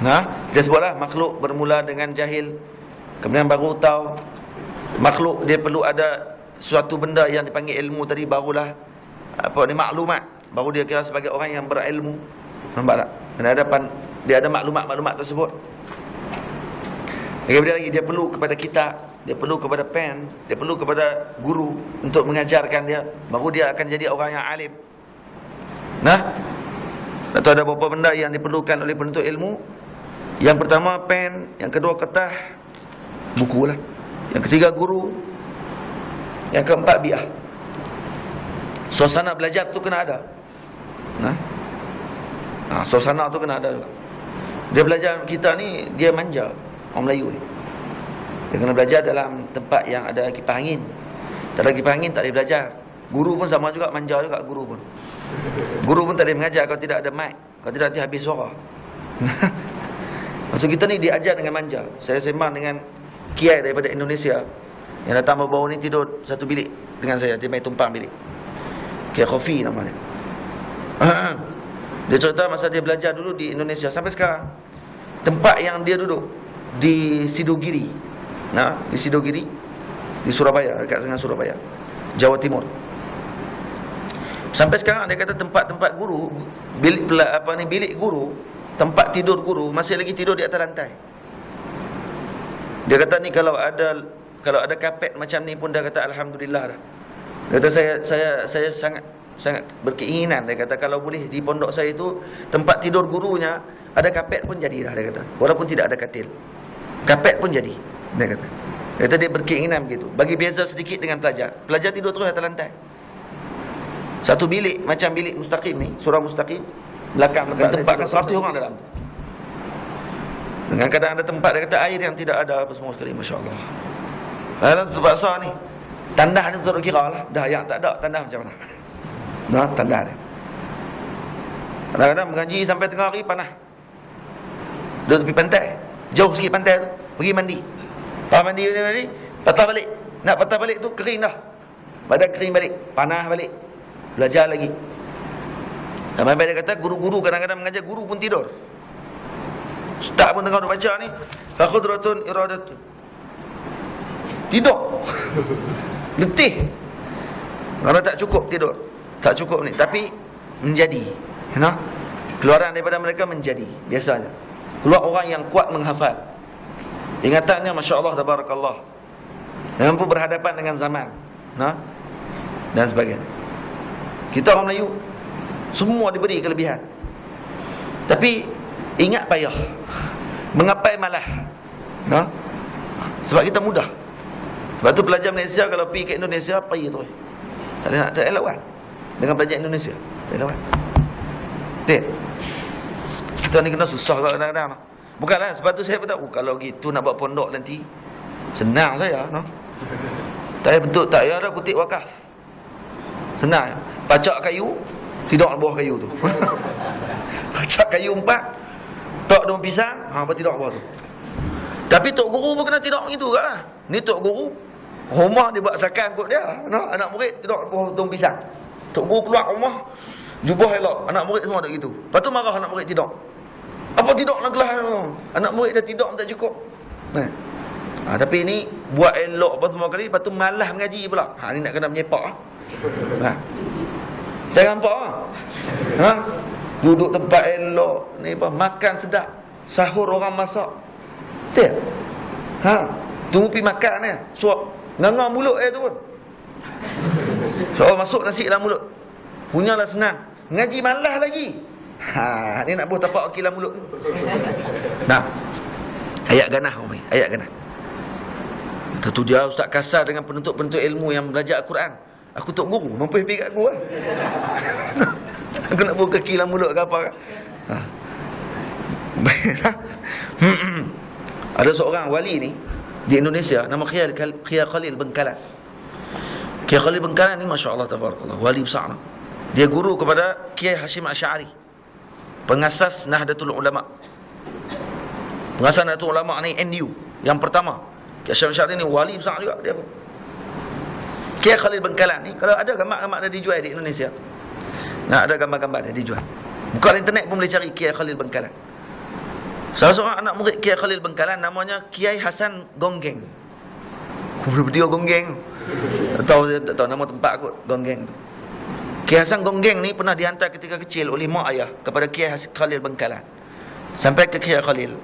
Kita sebutlah makhluk bermula dengan jahil, kemudian baru tahu. Makhluk dia perlu ada suatu benda yang dipanggil ilmu tadi, barulah maklumat, baru dia kira sebagai orang yang berilmu. Nampak tak? Dia ada maklumat tersebut. Kemudian lagi dia perlu kepada kitab, dia perlu kepada pen, dia perlu kepada guru untuk mengajarkan dia, baru dia akan jadi orang yang alim. Atau ada beberapa benda yang diperlukan oleh penuntut ilmu. Yang pertama pen, yang kedua kertas, buku lah. Yang ketiga guru. Yang keempat bi'ah. Suasana belajar tu kena ada. Suasana tu kena ada. Dia belajar kita ni, dia manja. Orang Melayu ni, dia kena belajar dalam tempat yang ada kipas angin. Tak ada kipas angin tak boleh belajar. Guru pun sama juga, manja juga guru pun. Guru pun tak boleh mengajar kalau tidak ada mic. Kalau tidak nanti habis suara. Maksud kita ni diajar dengan manja. Saya sembang dengan kiai daripada Indonesia yang datang baru-baru ni tidur satu bilik dengan saya. Dia main tumpang bilik. Kiai Khofi nama dia. Dia cerita masa dia belajar dulu di Indonesia sampai sekarang. Tempat yang dia duduk di Sidogiri. Di Sidogiri, di Surabaya, dekat dengan Surabaya, Jawa Timur. Sampai sekarang dia kata tempat-tempat guru, bilik guru, tempat tidur guru masih lagi tidur di atas lantai. Dia kata ni kalau ada kapet macam ni pun dah kata alhamdulillah dah. Dia kata saya sangat berkeinginan, dia kata kalau boleh di pondok saya itu tempat tidur gurunya ada kapet pun jadilah, dia kata. Walaupun tidak ada katil, kapet pun jadi, dia kata. Dia kata dia berkeinginan begitu. Bagi beza sedikit dengan pelajar. Pelajar tidur terus atas lantai. Satu bilik macam bilik mustaqim ni, surau mustaqim, belakang tempatkan 100 orang dalam tu. Dengan kadang ada tempat dia kata air yang tidak ada apa semua sekali, masya-Allah. Dalam tempat sah ni, tandah ni tak kira lah. Dah yang tak ada tandah macam mana? Tandah dia. Kadang-kadang mengaji sampai tengah hari panas. Duduk tepi pantai, jauh sikit pantai tu, pergi mandi. Lepas mandi, patah balik. Nak patah balik tu kering dah. Badan kering balik, panas balik. Belajar lagi. Dan Nabi dia kata guru-guru kadang-kadang mengajar, guru pun tidur. Ustaz pun tengah duk baca ni, fa khudratun iradatun. Tidur. Letih. Kalau tak cukup tidur. Tak cukup ni, tapi menjadi. Keluaran daripada mereka menjadi biasanya. Keluar orang yang kuat menghafal. Ingatannya masya-Allah tabarakallah. Yang mampu berhadapan dengan zaman. Dan sebagainya. Kita orang Melayu semua diberi kelebihan. Tapi ingat payah. Mengapai malah. Sebab kita mudah. Sebab tu pelajar Malaysia kalau pergi ke Indonesia payah tu. Tak ada lawan dengan pelajar Indonesia. Tak ada lawan. Kita ni kena susah kadang-kadang. Bukanlah sebab tu saya beritahu kalau gitu nak buat pondok nanti senang saya, Tak payah bentuk, tak payah dah kutip wakaf. Senang. Pacak kayu, tidak bawah kayu tu. Pacak kayu 4, tok daun pisang, apa tidak bawah tu. Tapi tok guru pun kena tidak gitu lah. Ni tok guru, rumah dia buat sakan kot dia. Anak murid tidak bawah daun pisang. Tok guru keluar rumah, jubah elok, anak murid semua tak gitu. Lepas tu marah anak murid tidak. Apa tidak nak kelas? Anak murid dah tidak tak cukup. Tapi ni buat elok apa semua kali, lepas tu malas mengaji pula. Ni nak kena menyepak. Jangan nampak duduk tempat elok ni apa, makan sedap, sahur orang masak. Tak? Tunggu pergi makan ni, suap nganga mulut tu pun. So masuk nasi dalam mulut. Punyalah senang. Ngaji malas lagi. Ni nak buat tapak kaki dalam mulut. Ayat ganah umi, ayat ganah. Tentu dia ustaz kasar dengan penuntut-penuntut ilmu yang belajar Al-Quran. Aku tok guru, mampu pergi kat aku lah. Aku nak buka kaki dalam mulut ke apa kan? Ada seorang wali ni di Indonesia, nama Kiai Khalil Bengkalan. Kiai Khalil Bengkalan ni masya-Allah tabarakallah, wali besar. Dia guru kepada Kiai Hashim Asy'ari, pengasas Nahdlatul Ulama. Pengasas Nahdlatul Ulama ni NU yang pertama. Kiai Hashim Asy'ari ni wali besar juga dia pun. Kiai Khalil Bengkalan ni, kalau ada gambar-gambar dia dijual di Indonesia. Ada gambar-gambar dia dijual. Buka internet pun boleh cari Kiai Khalil Bengkalan. Salah seorang anak murid Kiai Khalil Bengkalan namanya Kiai Hasan Gonggeng. Dia Gonggeng. Tak tahu nama tempat kot, Gonggeng tu. Kiai Hasan Gonggeng ni pernah dihantar ketika kecil oleh mak ayah kepada Kiai Khalil Bengkalan. Sampai ke Kiai Khalil.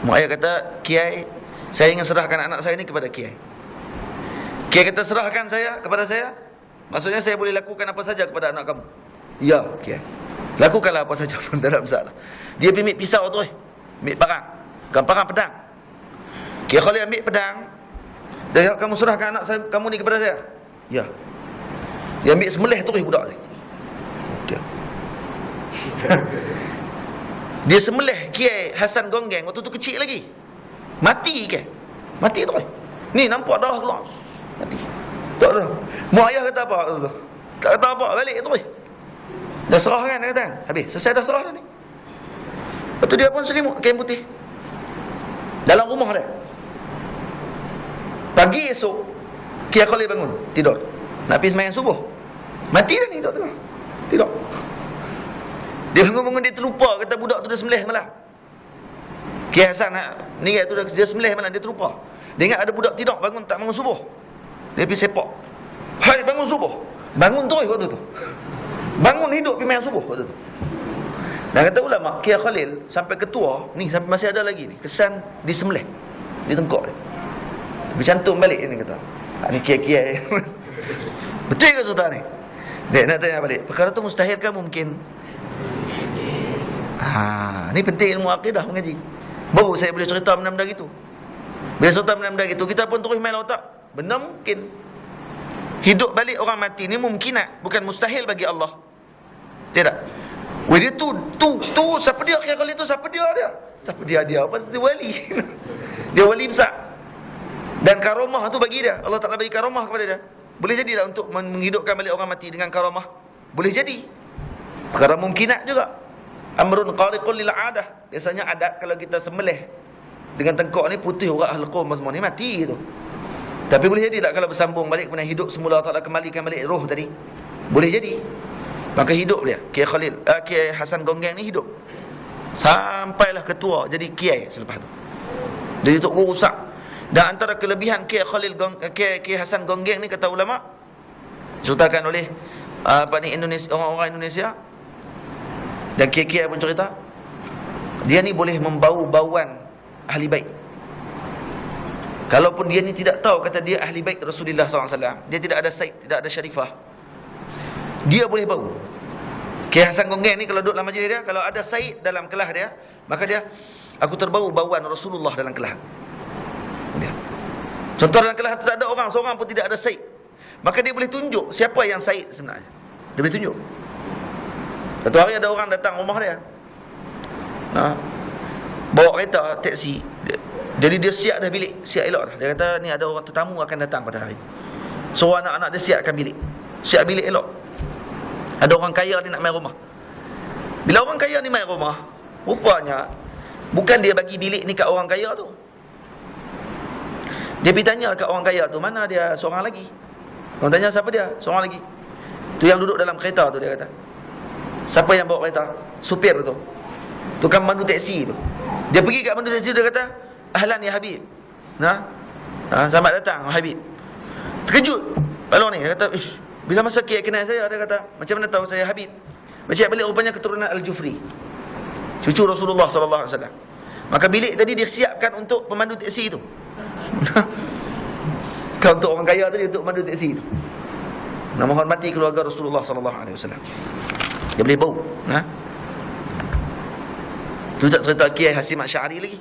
Mak ayah kata, "Kiai, saya ingin serahkan anak saya ni kepada Kiai." Kiai kata, "Serahkan saya kepada saya? Maksudnya saya boleh lakukan apa saja kepada anak kamu?" "Ya, Kiai. Lakukanlah apa saja pun, tak ada masalah." Dia ambil pisau tu, ambil parang. Bukan parang, pedang. Kiai Khalil ambil pedang. Dia, "Kamu serahkan anak saya, kamu ni kepada saya?" "Ya." Dia ambil sembelih tu budak ni. Dia sembelih Kiai Hasan Gonggeng waktu tu kecil lagi. Mati Kiai. Mati tu. Ni nampak darah keluar. Mati. Tak ada. Mak ayah kata apa? Tak kata apa, balik tu. Dah serah kan dia kata. Habis, selesai dah serah dah ni. Lepas tu dia pun selimut kain putih dalam rumah dia. Pagi esok Kiai Khalil bangun, tidur, nak pergi sembahyang subuh. Mati dah ni duduk tengah, tidur. Dia bangun-bangun, dia terlupa kata budak tu dah sembelih malam. Kiai Hasan ni tu dia sembelih malam, dia terlupa. Dia ingat ada budak tidur, bangun tak bangun subuh. Dia pergi sepak. Hai, bangun subuh. Bangun terus waktu tu. Bangun hidup pergi main subuh waktu tu. Dan kata ulama, Kiai Khalil sampai ketua ni, sampai masih ada lagi ni, kesan disembelih di tengkok dia. Tapi cantum balik ni kata. Ni kiai-kiai. Betul ke Sultan ni? Dia nak tanya balik. Perkara tu mustahil ke mungkin? Ni penting ilmu akidah mengaji. Baru saya boleh cerita benda-benda gitu. Bila cerita benda-benda gitu, kita pun terus main otak. Benar mungkin. Hidup balik orang mati ni mungkinat, bukan mustahil bagi Allah. Tidak. Weh, dia tu siapa dia Kiai Khalil tu? Siapa dia? Siapa dia? Apa dia wali? Dia wali besar. Dan karomah tu bagi dia. Allah Ta'ala bagi karomah kepada dia. Boleh jadi tak untuk menghidupkan balik orang mati dengan karomah? Boleh jadi. Perkara mungkinat juga. Amrun qariqun lil adah. Biasanya adat kalau kita sembelih dengan tengkok ni putih orang halqum semua ni mati gitu. Tapi boleh jadi tak kalau bersambung balik kemudian hidup semula, Allah Ta'ala kembalikan balik roh tadi? Boleh jadi. Maka hidup dia. Kiai Khalil, Kiai Hasan Gonggeng ni hidup. Sampailah ketua jadi kiai selepas tu. Jadi tok guru besar. Dan antara kelebihan Kiai Khalil Kiai Hasan Gonggeng ni kata ulama, diceritakan oleh Indonesia, orang-orang Indonesia dan kiai-kiai pun cerita, dia ni boleh membau bauan ahli bait. Kalaupun dia ni tidak tahu kata dia ahli bait Rasulullah SAW, dia tidak ada said, tidak ada syarifah, dia boleh bau. Kiai Hasan Gonggeng ni kalau duduk dalam majlis dia, kalau ada said dalam kelas dia, maka dia, aku terbau bauan Rasulullah dalam kelas dia. Contoh dalam kelas tu tak ada orang, seorang pun tidak ada said, maka dia boleh tunjuk siapa yang said sebenarnya. Dia boleh tunjuk. Satu hari ada orang datang rumah dia, bawa kereta, teksi. Jadi dia siap dah bilik, siap elok dah. Dia kata ni ada orang tetamu akan datang pada hari. So anak-anak dia siapkan bilik, siap bilik elok. Ada orang kaya ni nak main rumah. Bila orang kaya ni main rumah, rupanya bukan dia bagi bilik ni kat orang kaya tu. Dia pergi tanya kat orang kaya tu, mana dia seorang lagi. Orang tanya siapa dia? Seorang lagi. Tu yang duduk dalam kereta tu, dia kata. Siapa yang bawa kereta? Supir tu, tukang mandu teksi tu. Dia pergi kat mandu teksi, dia kata, ahlan ya Habib. Selamat datang Habib. Terkejut balong ni. Dia kata, bila masa Kiai kenal saya, dia kata, macam mana tahu saya Habib? Macam balik rupanya keturunan Al-Jufri, cucu Rasulullah SAW. Maka bilik tadi dia siapkan untuk pemandu teksi itu. Kau untuk orang kaya tadi, untuk pemandu teksi itu. Nak menghormati keluarga Rasulullah SAW. Dia boleh bau. Itu tak cerita Kiai Hasim Asy'ari lagi.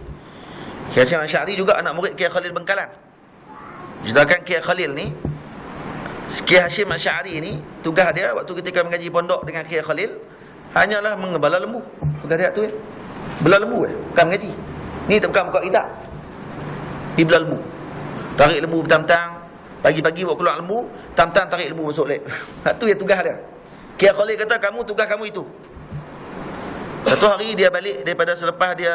Kiai Hasim Asy'ari juga anak murid Kiai Khalil Bengkalan. Ceritakan Kiai Khalil ni, Kiai Hasim Asy'ari ni, tugas dia waktu ketika mengaji pondok dengan Kiai Khalil hanyalah mengebala lembu. Tugas dia tu bela lembu bukan mengaji. Ni tak bukan kita. Pergi bela lembu. Tarik lembu petang-petang, pagi-pagi bawa keluar lembu, petang-petang tarik lembu masuk lek. Itu ya tugas dia. Kiai Khalil kata, kamu tugas kamu itu. Satu hari dia balik daripada selepas dia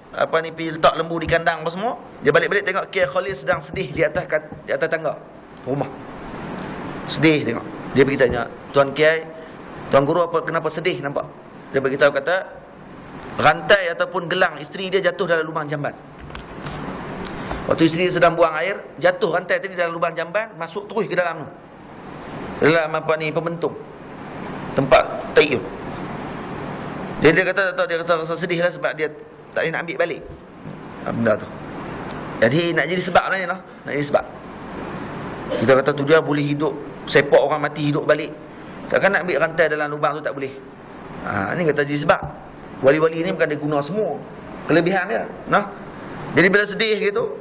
pergi letak lembu di kandang apa semua, dia balik-balik tengok Kiai Khalil sedang sedih di atas tangga rumah. Sedih tengok. Dia pergi tanya, Tuan Kiai, Tuan Guru, kenapa sedih nampak? Dia beritahu kata, rantai ataupun gelang isteri dia jatuh dalam lubang jamban. Waktu isteri sedang buang air, jatuh rantai tadi dalam lubang jamban, masuk terus ke dalam tu, dalam pembentung tempat tayyib. Dia kata dia rasa sedih lah sebab dia tak boleh nak ambil balik benda tu. Jadi nak jadi sebab lah ni lah. Nak jadi sebab. Kita kata tu dia boleh hidup, sepak orang mati hidup balik. Takkan nak ambil rantai dalam lubang tu tak boleh. Ni kata jadi sebab. Wali-wali ni bukan dia guna semua kelebihan dia. Jadi bila sedih gitu,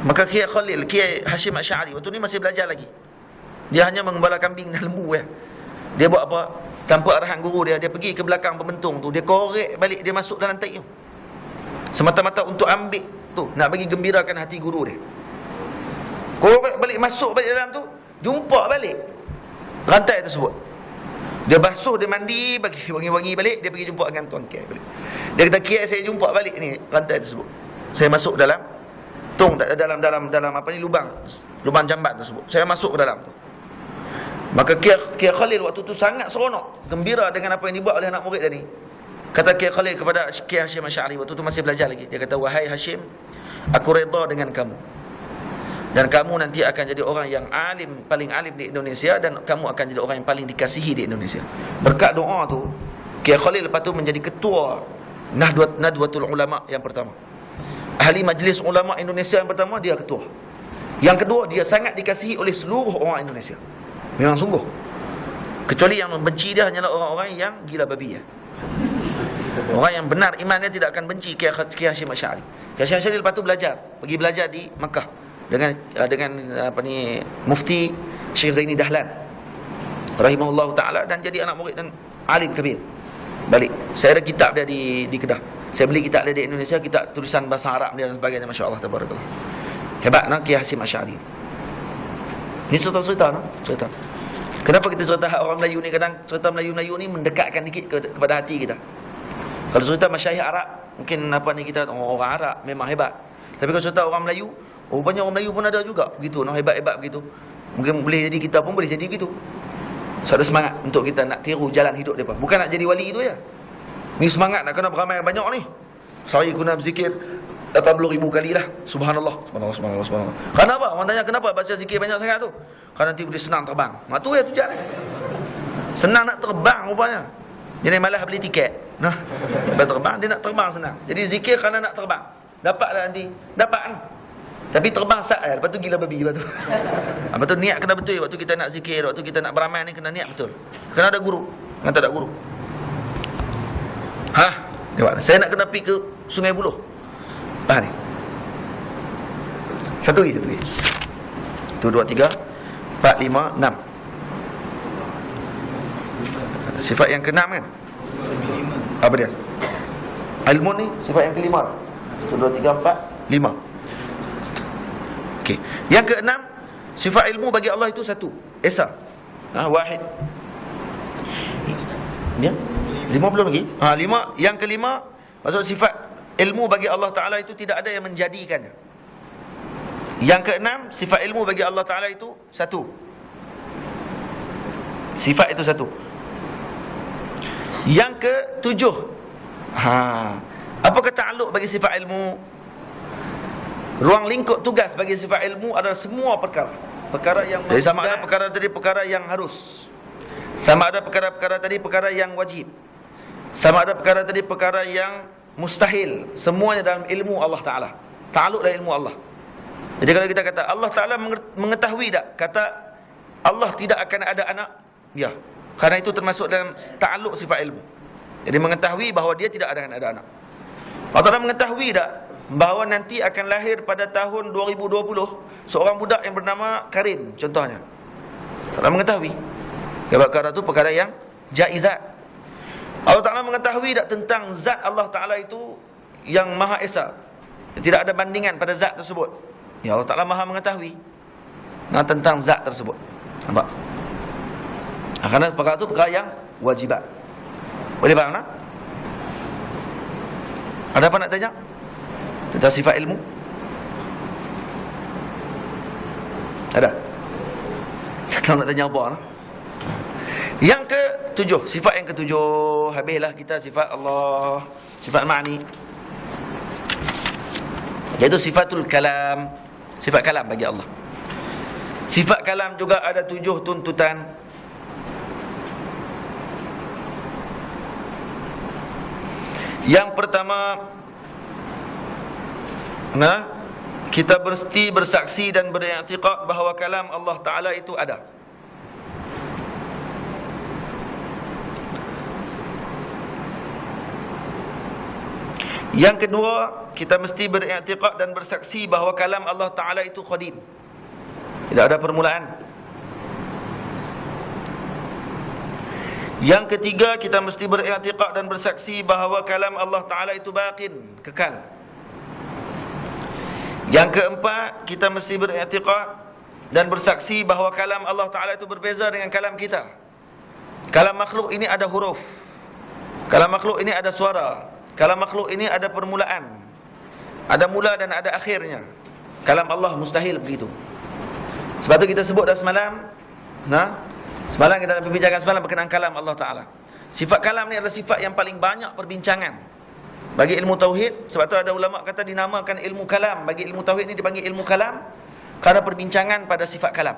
maka Kiai Khalil, Kiai Hasim Asy'ari waktu ni masih belajar lagi. Dia hanya mengembala kambing dan lembu Dia buat apa? Tanpa arahan guru dia pergi ke belakang pembentung tu, dia korek balik, dia masuk dalam taik tu. Semata-mata untuk ambil tu, nak bagi gembirakan hati guru dia. Korek balik, masuk balik dalam tu, jumpa balik rantai tersebut. Dia basuh, dia mandi, bagi wangi-wangi balik, dia pergi jumpa dengan Tuan Kiai balik. Dia kata, Kiai, saya jumpa balik ni rantai tersebut. Saya masuk dalam tung tak ada dalam apa ni, lubang jambat tersebut. Saya masuk ke dalam tu. Maka Kiai Khalil waktu tu sangat seronok, gembira dengan apa yang dibuat oleh anak murid tadi. Kata Kiai Khalil kepada Kiai Hashim Asy'ari, waktu tu masih belajar lagi. Dia kata, "Wahai Hashim, aku redha dengan kamu. Dan kamu nanti akan jadi orang yang paling alim di Indonesia, dan kamu akan jadi orang yang paling dikasihi di Indonesia." Berkat doa tu, Kiai Khalil lepas tu menjadi ketua Nadwatul Ulama yang pertama. Ahli Majlis Ulama Indonesia yang pertama, dia ketua. Yang kedua, dia sangat dikasihi oleh seluruh orang Indonesia. Memang sungguh. Kecuali yang membenci dia hanyalah orang-orang yang gila babi ya. Orang yang benar iman dia tidak akan benci Kiai Hashim Asy'ari. Kiai Hashim Asy'ari lepas tu pergi belajar di Mekah dengan apa ni, Mufti Syekh Zaini Dahlan rahimahullahu taala, dan jadi anak murid dan alim kabir. Balik, saya ada kitab dia di Kedah. Saya beli kitab dia di Indonesia, kitab tulisan bahasa Arab dia dan sebagainya, masya-Allah tabarakallah. Hebat nak Kiai Hashim Asy'ari. Ini cerita-cerita no? Cerita. Kenapa kita cerita orang Melayu ni, kadang cerita Melayu ni mendekatkan dikit kepada hati kita. Kalau cerita masyayikh Arab, mungkin apa ni kita, orang Arab memang hebat. Tapi kalau cerita orang Melayu, banyak orang Melayu pun ada juga begitu, hebat-hebat begitu. Mungkin boleh jadi, kita pun boleh jadi begitu. So ada semangat untuk kita nak tiru jalan hidup mereka. Bukan nak jadi wali itu ya. Ni semangat nak kena beramai banyak ni. Saya guna berzikir 80,000 kali lah. Subhanallah. Kenapa? Orang tanya kenapa baca zikir banyak sangat tu? Kerana nanti boleh senang terbang. Tu ya tujuan ni. Senang nak terbang rupanya. Jadi malah beli tiket. Nah, terbang dia nak terbang senang. Jadi zikir kerana nak terbang. Dapatlah nanti. Dapat kan? Tapi terbang saat, lepas tu gila babi lepas tu. Lepas tu niat kena betul. Waktu kita nak zikir, waktu kita nak beramal ni kena niat betul. Kena ada guru. Kena tak ada guru. Saya nak kena pergi ke Sungai Buloh. Ni. Satu lagi. 1, 2, 3, 4, 5, 6. Sifat yang ke-6 kan? Apa dia? Ilmu ni sifat yang ke-5. 1, 2, 3, 4, 5. Okey. Yang ke-6, sifat ilmu bagi Allah itu satu, esa. Wahid. Ya? 5 belum lagi? 5. Yang ke-5, maksud sifat ilmu bagi Allah Ta'ala itu tidak ada yang menjadikannya. Yang ke-6, sifat ilmu bagi Allah Ta'ala itu satu. Sifat itu satu. Yang ke-7, apakah ta'alluq bagi sifat ilmu? Ruang lingkup tugas bagi sifat ilmu adalah semua perkara yang jadi sama ada perkara tadi perkara yang harus, sama ada perkara-perkara tadi perkara yang wajib, sama ada perkara tadi perkara yang mustahil. Semuanya dalam ilmu Allah Ta'ala, ta'alluq dalam ilmu Allah. Jadi kalau kita kata Allah Ta'ala mengetahui tak, kata Allah tidak akan ada anak, ya, kerana itu termasuk dalam ta'alluq sifat ilmu. Jadi mengetahui bahawa dia tidak akan ada anak. Allah Ta'ala mengetahui tak bahawa nanti akan lahir pada tahun 2020 seorang budak yang bernama Karim contohnya. Allah mengetahui. Perkara itu perkara yang jaizat. Allah Ta'ala mengetahui tak tentang zat Allah Ta'ala itu yang Maha Esa, tidak ada bandingan pada zat tersebut. Ya, Allah Ta'ala Maha mengetahui tentang zat tersebut. Nampak? Kerana perkara itu perkara yang wajibat. Boleh faham tak? Ada apa nak tanya tentang sifat ilmu? Ada? Tak nak tanya apa lah. Yang ke-7, sifat yang ke-7, habislah kita sifat Allah, sifat ma'ni, iaitu sifatul kalam, sifat kalam bagi Allah. Sifat kalam juga ada 7 tuntutan. Yang pertama, kita mesti bersaksi dan beriktikad bahawa kalam Allah Ta'ala itu ada. Yang kedua, kita mesti beriktikad dan bersaksi bahawa kalam Allah Ta'ala itu qadim, tidak ada permulaan. Yang ketiga, kita mesti beriktikad dan bersaksi bahawa kalam Allah Ta'ala itu baqin, kekal. Yang keempat, kita mesti beriktikad dan bersaksi bahawa kalam Allah Ta'ala itu berbeza dengan kalam kita. Kalam makhluk ini ada huruf, kalam makhluk ini ada suara, kalam makhluk ini ada permulaan, ada mula dan ada akhirnya. Kalam Allah mustahil begitu. Sebab tu kita sebut dah semalam, semalam kita dalam perbincangan semalam berkenaan kalam Allah Ta'ala. Sifat kalam ni adalah sifat yang paling banyak perbincangan bagi ilmu tauhid. Sebab tu ada ulama kata dinamakan ilmu kalam. Bagi ilmu tauhid ni dipanggil ilmu kalam kerana perbincangan pada sifat kalam.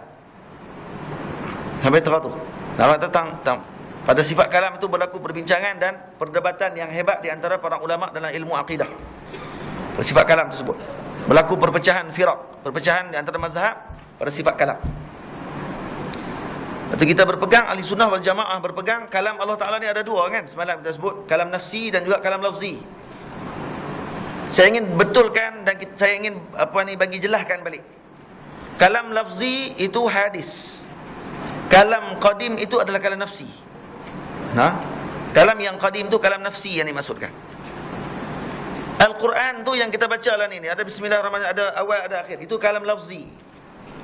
Sampai teratur tentang pada sifat kalam itu berlaku perbincangan dan perdebatan yang hebat di antara para ulama dalam ilmu akidah. Sifat kalam tersebut berlaku perpecahan firaq, perpecahan di antara mazhab pada sifat kalam. Lepas tu kita berpegang, ahli sunnah wal jamaah berpegang kalam Allah Ta'ala ni ada dua kan. Semalam kita sebut kalam nafsi dan juga kalam lafzi. Saya ingin betulkan dan saya ingin bagi jelaskan balik. Kalam lafzi itu hadis. Kalam qadim itu adalah kalam nafsi. Kalam yang qadim itu kalam nafsi yang dimaksudkan. Al-Quran tu yang kita baca lah ni, ada bismillahirrahmanirrahim, ada awal ada akhir. Itu kalam lafzi.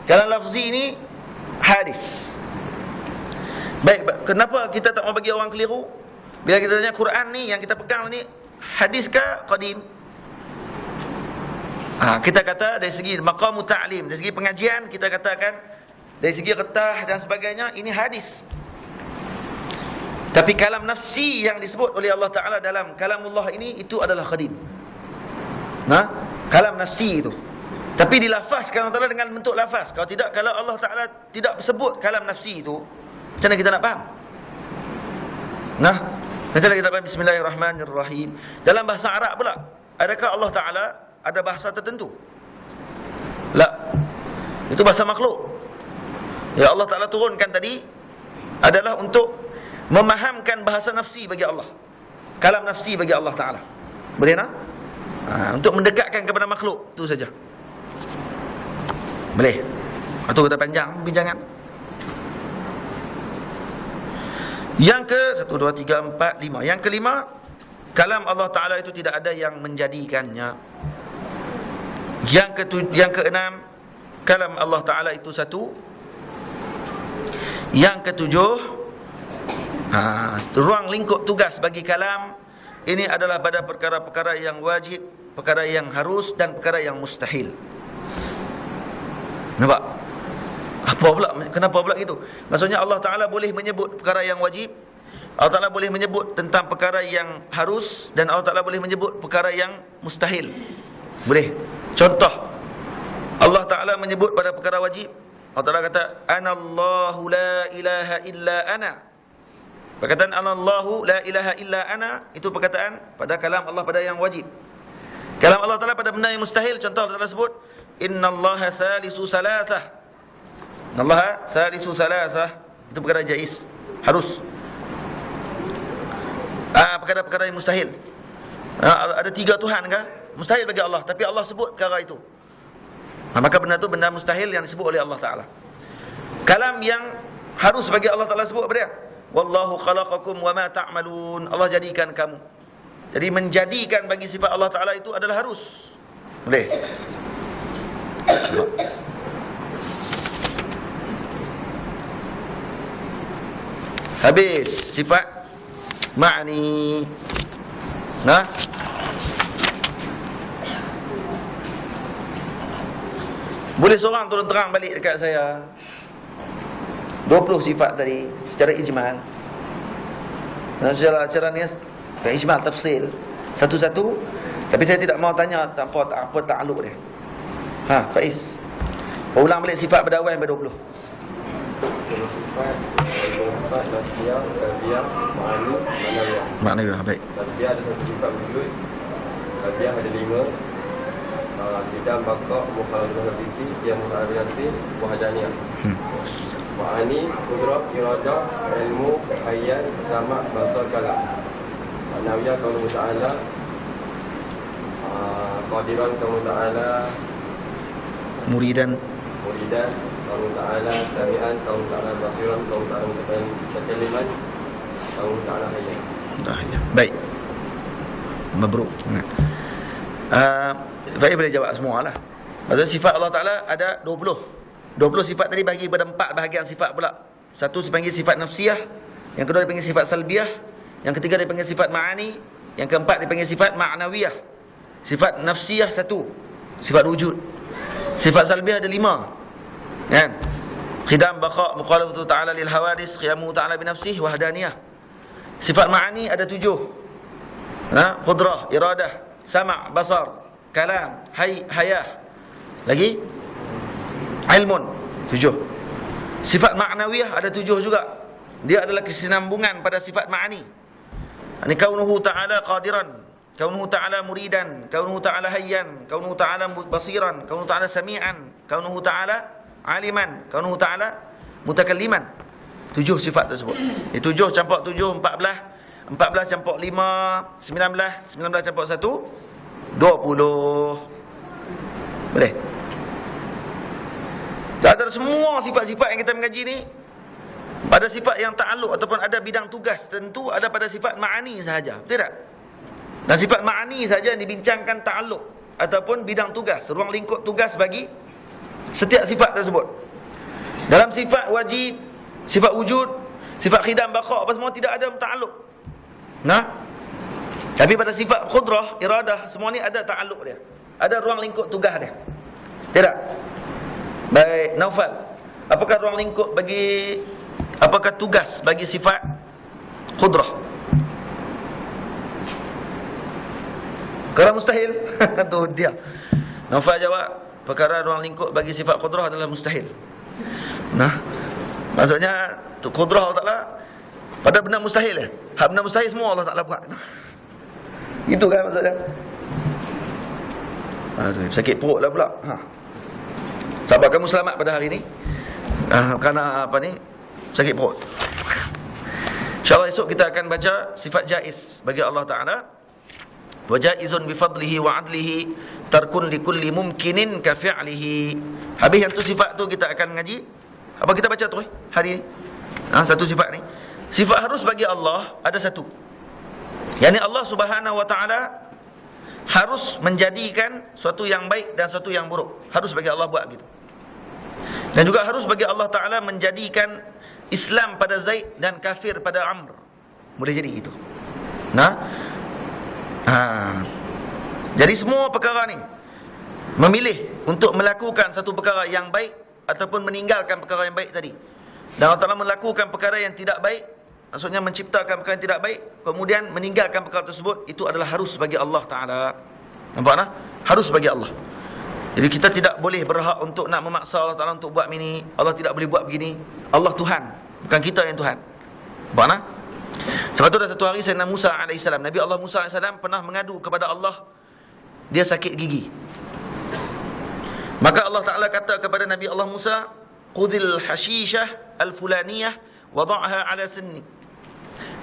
Kalam lafzi ni hadis. Baik, kenapa kita tak mau bagi orang keliru? Bila kita tanya Quran ni yang kita pegang ni hadis ke qadim? Kita kata dari segi maqamu ta'lim, dari segi pengajian kita katakan, dari segi retah dan sebagainya ini hadis. Tapi kalam nafsi yang disebut oleh Allah Ta'ala dalam kalamullah ini, itu adalah qadim. Kalam nafsi itu. Tapi dilafazkan Allah Ta'ala dengan bentuk lafaz. Kalau tidak, kalau Allah Ta'ala tidak sebut kalam nafsi itu, macam mana kita nak faham? Macam mana kita faham bismillahirrahmanirrahim? Dalam bahasa Arab pula, adakah Allah Ta'ala ada bahasa tertentu? La. Itu bahasa makhluk. Ya Allah Ta'ala turunkan tadi adalah untuk memahamkan bahasa nafsi bagi Allah, kalam nafsi bagi Allah Ta'ala. Boleh tak? Untuk mendekatkan kepada makhluk, itu saja. Boleh. Atau kita panjang bincangan. Yang ke 1, 2, 3, 4, 5. Yang kelima, kalam Allah Ta'ala itu tidak ada yang menjadikannya. Yang keenam, kalam Allah Ta'ala itu satu. Yang ketujuh, ruang lingkup tugas bagi kalam ini adalah pada perkara-perkara yang wajib, perkara yang harus dan perkara yang mustahil. Nampak? Kenapa pula gitu? Maksudnya Allah Ta'ala boleh menyebut perkara yang wajib, Allah Ta'ala boleh menyebut tentang perkara yang harus, dan Allah Ta'ala boleh menyebut perkara yang mustahil. Boleh. Contoh, Allah Ta'ala menyebut pada perkara wajib, Allah Ta'ala kata Anallahu la ilaha illa ana. Perkataan Anallahu la ilaha illa ana, itu perkataan pada kalam Allah pada yang wajib. Kalam Allah Ta'ala pada benda yang mustahil, contoh Allah Ta'ala sebut Innallaha thalithu salasah. Innallaha thalithu salasah, itu perkara jaiz, harus. Perkara-perkara yang mustahil. Ada tiga Tuhan ke? Mustahil bagi Allah, tapi Allah sebut perkara itu. Maka benda itu benda mustahil yang disebut oleh Allah Ta'ala. Kalam yang harus bagi Allah Ta'ala sebut apa dia? Wallahu khalaqakum wa ma ta'malun. Allah jadikan kamu. Jadi menjadikan bagi sifat Allah Ta'ala itu adalah harus. Boleh. Habis sifat ma'ni. Boleh seorang turun terang balik dekat saya 20 sifat tadi secara ijmal. Secara ni ijmal tafsil satu-satu, tapi saya tidak mau tanya apa takluk dia. Faiz, ulang balik sifat pada awal sampai 20. Sifat nafsiyah, salbiyah, ma'ani, manawiyah. Manawiyah, baik. Nafsiyah ada satu sifat wujud, salbiyah ada 5. Bidang, bakok, mukhalafah habisi, yang muta'ariyasi, wahadaniyah. Ma'ani, kudrah, iradah, ilmu, hayat, sama', basar, kalam. Manawiyah, kaunuhu ta'ala, qadiran, kaunuhu ta'ala, Muridan, kaunuhu ta'ala, sami'an, kaunuhu ta'ala, basiran, kaunuhu ta'ala, mutakaliman, kaunuhu ta'ala, hayat. Baik. Mabruk. Saya boleh jawab semua lah. Maksudnya sifat Allah Ta'ala ada 20 sifat tadi bagi pada 4 bahagian sifat pula. Satu dipanggil sifat nafsiyah, yang kedua dipanggil sifat salbiyah, yang ketiga dipanggil sifat ma'ani, yang keempat dipanggil sifat ma'nawiyah. Sifat nafsiyah satu, sifat wujud. Sifat salbiah ada 5. Kan? Khidam, baqa, mukhalafatu ta'ala lil hawadis, qiyamu ta'ala bi nafsihi, wahdaniyah. Sifat ma'ani ada 7. Qudrah, iradah, sama', basar, kalam, hayah. Lagi ilmun, 7. Sifat ma'nawiyah ada 7 juga. Dia adalah kesinambungan pada sifat ma'ani. Ini kaunuhu ta'ala qadiran, kaunuhu ta'ala muridan, kaunuhu ta'ala hayyan, kaunuhu ta'ala basiran, kaunuhu ta'ala sami'an, kaunuhu ta'ala aliman, kaunuhu ta'ala mutakalliman. 7 sifat tersebut. 7 campur 7, 14. 14 campur 5, 19. 19 campur 1, 20. Boleh? Antara semua sifat-sifat yang kita mengaji ni, pada sifat yang ta'alluq ataupun ada bidang tugas, tentu ada pada sifat ma'ani sahaja. Betul tak? Dan sifat ma'ani sahaja yang dibincangkan ta'alluq ataupun bidang tugas, ruang lingkup tugas bagi setiap sifat tersebut. Dalam sifat wajib, sifat wujud, sifat khidam, baqa, apa semua tidak ada ta'alluq. Tapi pada sifat qudrah, iradah, semua ni ada ta'alluq dia. Ada ruang lingkup tugas dia. Tidak? Baik, Naufal, apakah ruang lingkup bagi, apakah tugas bagi sifat qudrah? Perkara mustahil. Tu dia. Naufal jawab, perkara ruang lingkup bagi sifat qudrah adalah mustahil. Maksudnya tu qudrah Allah Ta'ala pada benda mustahil ya. Hak benda mustahil semua Allah Ta'ala buat. Itu kan maksudnya. Sakit perut lah pula. Sahabat kamu selamat pada hari ni. Kerana apa ni? Sakit perut. InsyaAllah esok kita akan baca sifat jaiz bagi Allah Ta'ala. Wa jaizun bifadlihi wa adlihi tarkun likulli mumkinin ka fi'lihi. Habis yang tu sifat tu kita akan ngaji. Apa kita baca tu hari ni? Satu sifat ni. Sifat harus bagi Allah ada satu. Yani Allah Subhanahu wa Ta'ala harus menjadikan suatu yang baik dan suatu yang buruk. Harus bagi Allah buat gitu. Dan juga harus bagi Allah Ta'ala menjadikan Islam pada Zaid dan kafir pada Amr. Boleh jadi gitu. Jadi semua perkara ni memilih untuk melakukan satu perkara yang baik ataupun meninggalkan perkara yang baik tadi. Dan Allah Ta'ala melakukan perkara yang tidak baik, maksudnya menciptakan perkara yang tidak baik, kemudian meninggalkan perkara tersebut, itu adalah harus bagi Allah Ta'ala. Nampak tak? Harus bagi Allah. Jadi kita tidak boleh berhak untuk nak memaksa Allah Ta'ala untuk buat ini. Allah tidak boleh buat begini. Allah Tuhan, bukan kita yang Tuhan. Nampak tak? Sebab tu dah satu hari Sayyidina Musa AS, Nabi Allah Musa AS pernah mengadu kepada Allah, dia sakit gigi. Maka Allah Ta'ala kata kepada Nabi Allah Musa, Qudhil hashishah al-fulaniyah wada'aha ala sinni.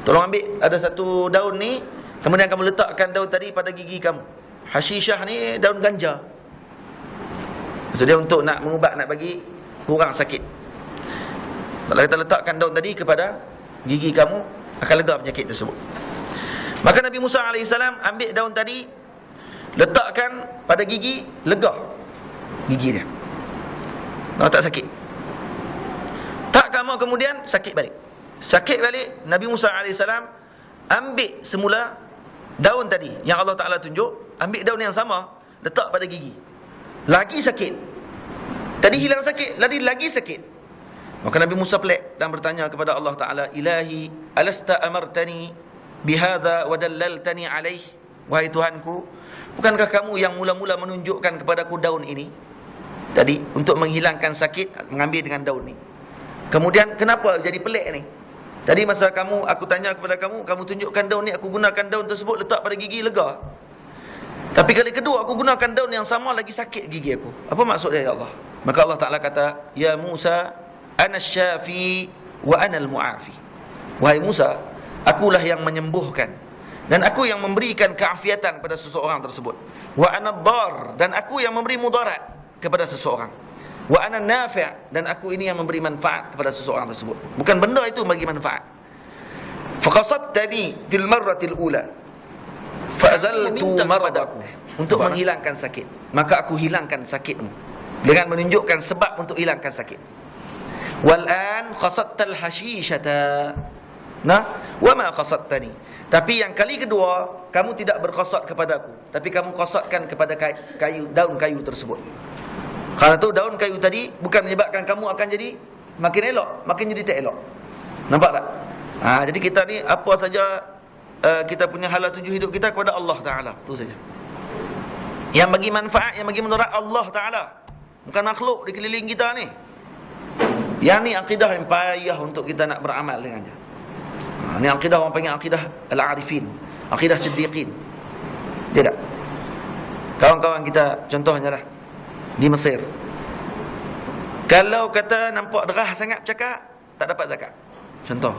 Tolong ambil, ada satu daun ni, kemudian kamu letakkan daun tadi pada gigi kamu. Hashishah ni daun ganja. Maksudnya untuk nak mengubat, nak bagi kurang sakit. Kalau kita letakkan daun tadi kepada gigi kamu, akan lega penyakit tersebut. Maka Nabi Musa AS ambil daun tadi, letakkan pada gigi, lega gigi dia. Tak sakit. Tak lama kemudian sakit balik. Sakit balik, Nabi Musa AS ambil semula daun tadi yang Allah Ta'ala tunjuk, ambil daun yang sama, letak pada gigi. Lagi sakit. Tadi hilang sakit, lagi sakit. Maka Nabi Musa pelik dan bertanya kepada Allah Ta'ala, Ilahi, alasta amartani bihadha wa dallaltani alaih. Wahai Tuhanku, bukankah kamu yang mula-mula menunjukkan kepadaku daun ini tadi untuk menghilangkan sakit, mengambil dengan daun ni. Kemudian kenapa jadi pelik ni? Tadi masa aku tanya kepada kamu, kamu tunjukkan daun ni, aku gunakan daun tersebut, letak pada gigi, lega. Tapi kali kedua aku gunakan daun yang sama, lagi sakit gigi aku. Apa maksud dia ya Allah? Maka Allah Ta'ala kata, Ya Musa, ana syafi wa ana al-mu'afi. Wahai Musa, akulah yang menyembuhkan dan aku yang memberikan keafiatan pada seseorang tersebut. Wa ana ad-dar, dan aku yang memberi mudarat kepada seseorang. Wa ana nafi', dan aku ini yang memberi manfaat kepada seseorang tersebut. Bukan benda itu bagi manfaat. Faqasadtani fil marratil ula fa'azaltu maradaku, untuk menghilangkan sakit, maka aku hilangkan sakitmu dengan menunjukkan sebab untuk hilangkan sakit. Wal'an qasadtal hashishata wa ma qasadtani. Tapi yang kali kedua, kamu tidak berqasad kepadaku, tapi kamu qasadkan kepada kayu, daun kayu tersebut. Karena tu daun kayu tadi bukan menyebabkan kamu akan jadi makin elok, makin jadi tak elok. Nampak tak? Jadi kita ni apa saja kita punya hala tuju hidup kita kepada Allah Ta'ala. Tu saja. Yang bagi manfaat, yang bagi mudarat Allah Ta'ala, bukan makhluk di keliling kita ni. Yang ni akidah yang payah untuk kita nak beramal dengannya. Ni akidah orang panggil akidah al-arifin, akidah siddiqin. Dia tak? Kawan-kawan kita contohnya lah di Mesir. Kalau kata nampak derah sangat cakap, tak dapat zakat. Contoh.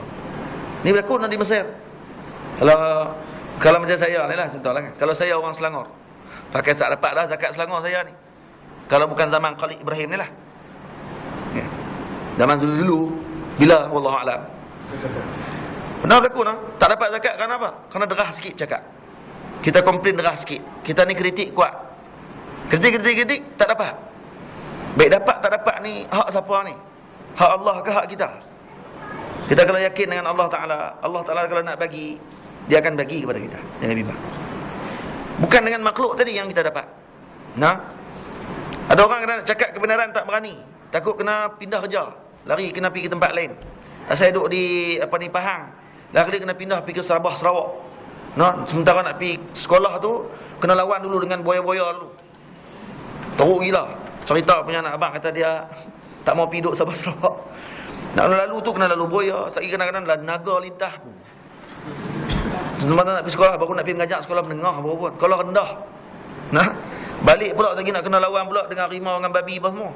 Ni berlaku di Mesir. Kalau macam saya ni lah contohlah kan. Kalau saya orang Selangor, pakai tak dapat dah zakat Selangor saya ni. Kalau bukan zaman Khalid Ibrahim ni lah. Ya. Zaman dulu bila wallahu alam. Pernah berlaku no? Tak dapat zakat kerana apa? Kerana derah sikit cakap. Kita komplain derah sikit. Kita ni kritik kuat. Kritik tak dapat. Baik dapat tak dapat ni hak siapa ni? Hak Allah ke hak kita? Kita kalau yakin dengan Allah Ta'ala kalau nak bagi, dia akan bagi kepada kita. Jangan bimbang. Bukan dengan makhluk tadi yang kita dapat. Ada orang kena cakap kebenaran tak berani, takut kena pindah kerja, lari kena pergi ke tempat lain. Saya duduk di Pahang, lari kena pindah pergi ke Sabah, Sarawak. Sementara nak pergi sekolah tu kena lawan dulu dengan boya-boya dulu. Teruk gila. Cerita punya anak abang kata dia tak mau pergi duduk Sabah, Sarawak. Nak lalu tu kena lalu boya, sekali kadang-kadang lah naga lintah pun. Sementara nak pergi sekolah, baru nak pergi mengajar sekolah menengah baru pun. Sekolah rendah. Balik pula lagi nak kena lawan pula dengan harimau dengan babi apa semua.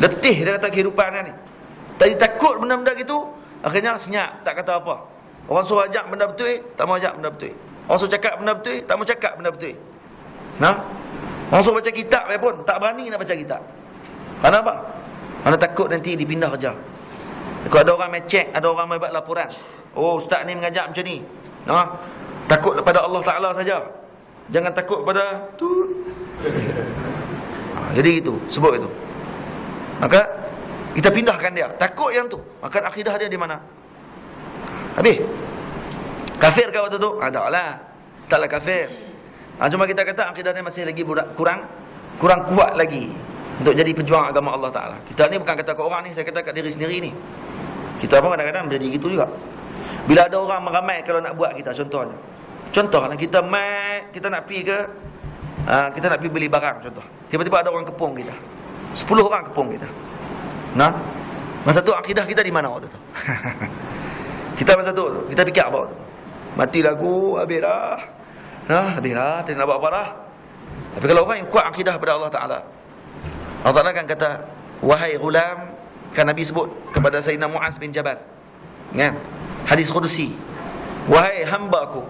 Letih dia kata kehidupan dia ni. Tadi takut benda-benda gitu, akhirnya senyap, tak kata apa. Orang suruh ajak benda betul, tak mau ajak benda betul. Orang suruh cakap benda betul, tak mau cakap benda betul. Orang suruh baca kitab pun tak berani nak baca kitab. Kenapa? Kerana takut nanti dipindah kerja. Kalau ada orang mecek, ada orang buat laporan, oh ustaz ni mengajar macam ni. Takut pada Allah Ta'ala saja, jangan takut pada tu. Jadi itu, sebut itu. Maka kita pindahkan dia. Takut yang tu, maka akidah dia di mana? Habis. Kafir ke waktu tu? Taklah. Taklah kafir. Cuma kita kata akidah dia masih lagi kurang kuat lagi untuk jadi pejuang agama Allah Ta'ala. Kita ni bukan kata ke orang ni, saya kata kat diri sendiri ni. Kita pun kadang-kadang menjadi gitu juga. Bila ada orang meramai kalau nak buat kita, contohlah kita nak pergi ke kita nak pergi beli barang contoh. Tiba-tiba ada orang kepung kita. 10 orang kepung kita. Masa tu akidah kita di mana waktu tu? Kita masa tu kita fikir apa waktu tu? Mati lagu, habis dah. Habis dah, tak nak buat apa dah. Tapi kalau orang yang kuat akidah pada Allah Ta'ala, Allah Ta'ala kan kata, wahai ghulam, kan Nabi sebut kepada Sayyidina Mu'az bin Jabal, kan? Hadis Qudusi, wahai hambaku,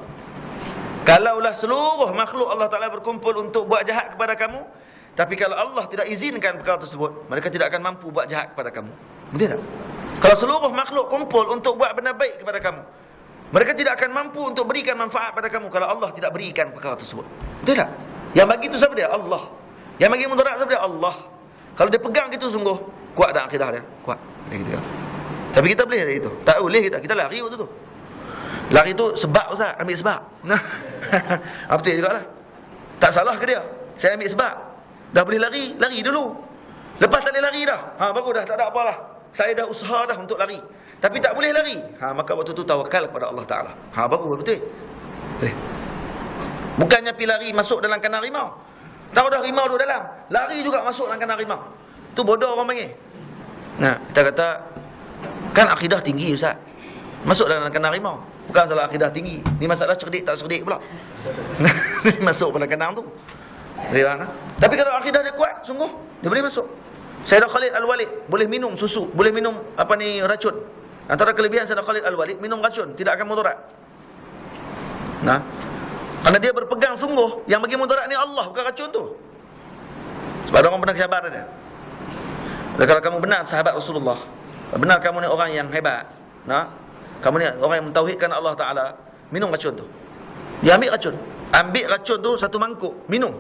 kalaulah seluruh makhluk Allah Ta'ala berkumpul untuk buat jahat kepada kamu, tapi kalau Allah tidak izinkan perkara tersebut, mereka tidak akan mampu buat jahat kepada kamu. Betul tak? Kalau seluruh makhluk kumpul untuk buat benda baik kepada kamu, mereka tidak akan mampu untuk berikan manfaat pada kamu kalau Allah tidak berikan perkara tersebut. Betul tak? Yang bagi itu siapa dia? Allah. Yang bagi mudarat siapa dia? Allah. Kalau dia pegang gitu sungguh kuat dah akidah dia. Kuat. Gitu. Tapi kita boleh dari itu. Tak boleh kita lari waktu tu. Lari tu sebab Ustaz, ambil sebab. Betul jugalah. Tak salah ke dia? Saya ambil sebab. Dah boleh lari dulu. Lepas tak boleh lari dah. Baru dah tak ada apalah. Saya dah usaha dah untuk lari. Tapi tak boleh lari. Maka waktu tu tawakal kepada Allah Ta'ala. Baru betul. Boleh. Bukannya pergi lari masuk dalam kandang rimau. Tahu dah rimau duduk dalam, lari juga masuk dalam kandang rimau. Tu bodoh orang panggil. Kita kata kan akidah tinggi Ustaz. Masuk dalam kandang rimau. Bukan salah akidah tinggi. Ni masalah cerdik tak cerdik pula. Masuk pada kandang tu. Tapi kalau akidah dia kuat, sungguh dia boleh masuk. Sayyidina Khalid Al-Walid boleh minum susu, boleh minum racun. Antara kelebihan Sayyidina Khalid Al-Walid, minum racun tidak akan mudarat. Kerana dia berpegang sungguh yang bagi mudarat ni Allah, bukan racun tu. Sebab ada orang pernah khabar dia. Dan kalau kamu benar sahabat Rasulullah, benar kamu ni orang yang hebat, kamu ni orang yang mentauhidkan Allah Ta'ala, minum racun tu. Dia ambil racun tu satu mangkuk, minum.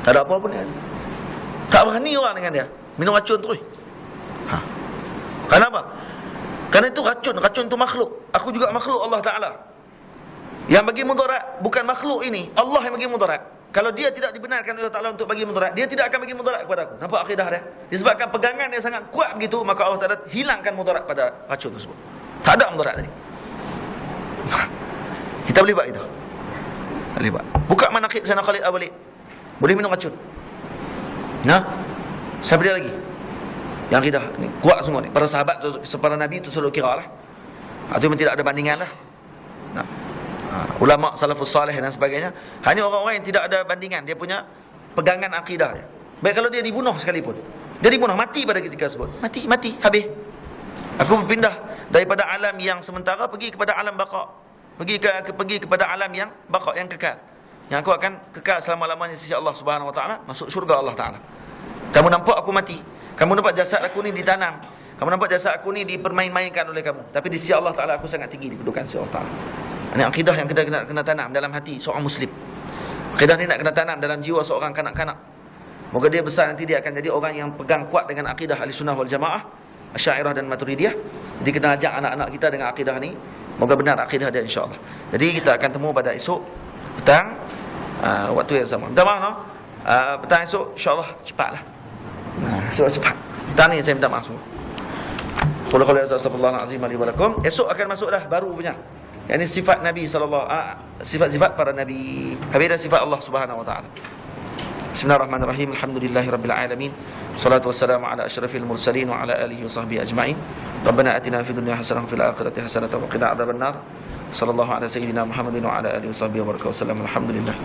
Tak ada apa pun dia. Tak berani orang dengan dia. Minum racun terus. Kenapa? Kerana itu racun tu makhluk. Aku juga makhluk Allah Ta'ala. Yang bagi mudarat bukan makhluk ini, Allah yang bagi mudarat. Kalau dia tidak dibenarkan oleh Allah Ta'ala untuk bagi mudarat, dia tidak akan bagi mudarat kepada aku. Nampak akidah dia? Disebabkan pegangan dia sangat kuat begitu, maka Allah Ta'ala hilangkan mudarat pada racun tersebut. Tak ada mudarat tadi. Kita boleh buat itu. Tak boleh buat. Buka manaqib sana Khalid Al-Walid. Boleh minum racun. Nah, siapa dia lagi? Yang akidah ni kuat semua ni. Para sahabat tu, para nabi tu selalu kira lah. Itu memang tidak ada bandingan lah. Nah, ulama salafus salih dan sebagainya, hanya orang-orang yang tidak ada bandingan dia punya pegangan akidah dia. Baik kalau dia dibunuh sekalipun, dia dibunuh mati pada ketika tersebut, mati habis. Aku berpindah daripada alam yang sementara pergi kepada alam baqa, pergi kepada alam yang baqa, yang kekal, yang aku akan kekal selama-lamanya sisi Allah Subhanahu Wa Taala, masuk syurga Allah Taala. Kamu nampak aku mati, kamu nampak jasad aku ni ditanam, kamu nampak jasad aku ni dipermain-mainkan oleh kamu, tapi di sisi Allah Taala aku sangat tinggi di kedudukan sisi Allah Taala. Ini akidah yang kita kena tanam dalam hati seorang Muslim. Akidah ni nak kena tanam dalam jiwa seorang kanak-kanak. Moga dia besar nanti dia akan jadi orang yang pegang kuat dengan akidah Ahlussunnah wal Jamaah, Asy'ariyah dan Maturidiyah. Jadi kita ajak anak-anak kita dengan akidah ni. Moga benar akidah dia insya-Allah. Jadi kita akan temu pada esok petang waktu yang sama. Minta maaf no? Petang esok insya-Allah cepatlah. Esok cepat. Petang ni saya minta maaf semua. Qul qul astaghfirullahal azim li wa lakum. Esok akan masuk dah baru punya. Yang ini sifat Nabi sallallahu sifat-sifat para nabi. Habis dah sifat Allah Subhanahu wa taala. Bismillahirrahmanirrahim. Alhamdulillahirabbil alamin. Wassalatu wassalamu ala asyrafil mursalin wa ala alihi washabbihi ajmain. Rabbana atina fid dunya hasanah wa fil akhirati hasanah wa qina adzabannar. Sallallahu ala sayyidina Muhammadin wa ala alihi washabbihi wa barakatuh. Alhamdulillah.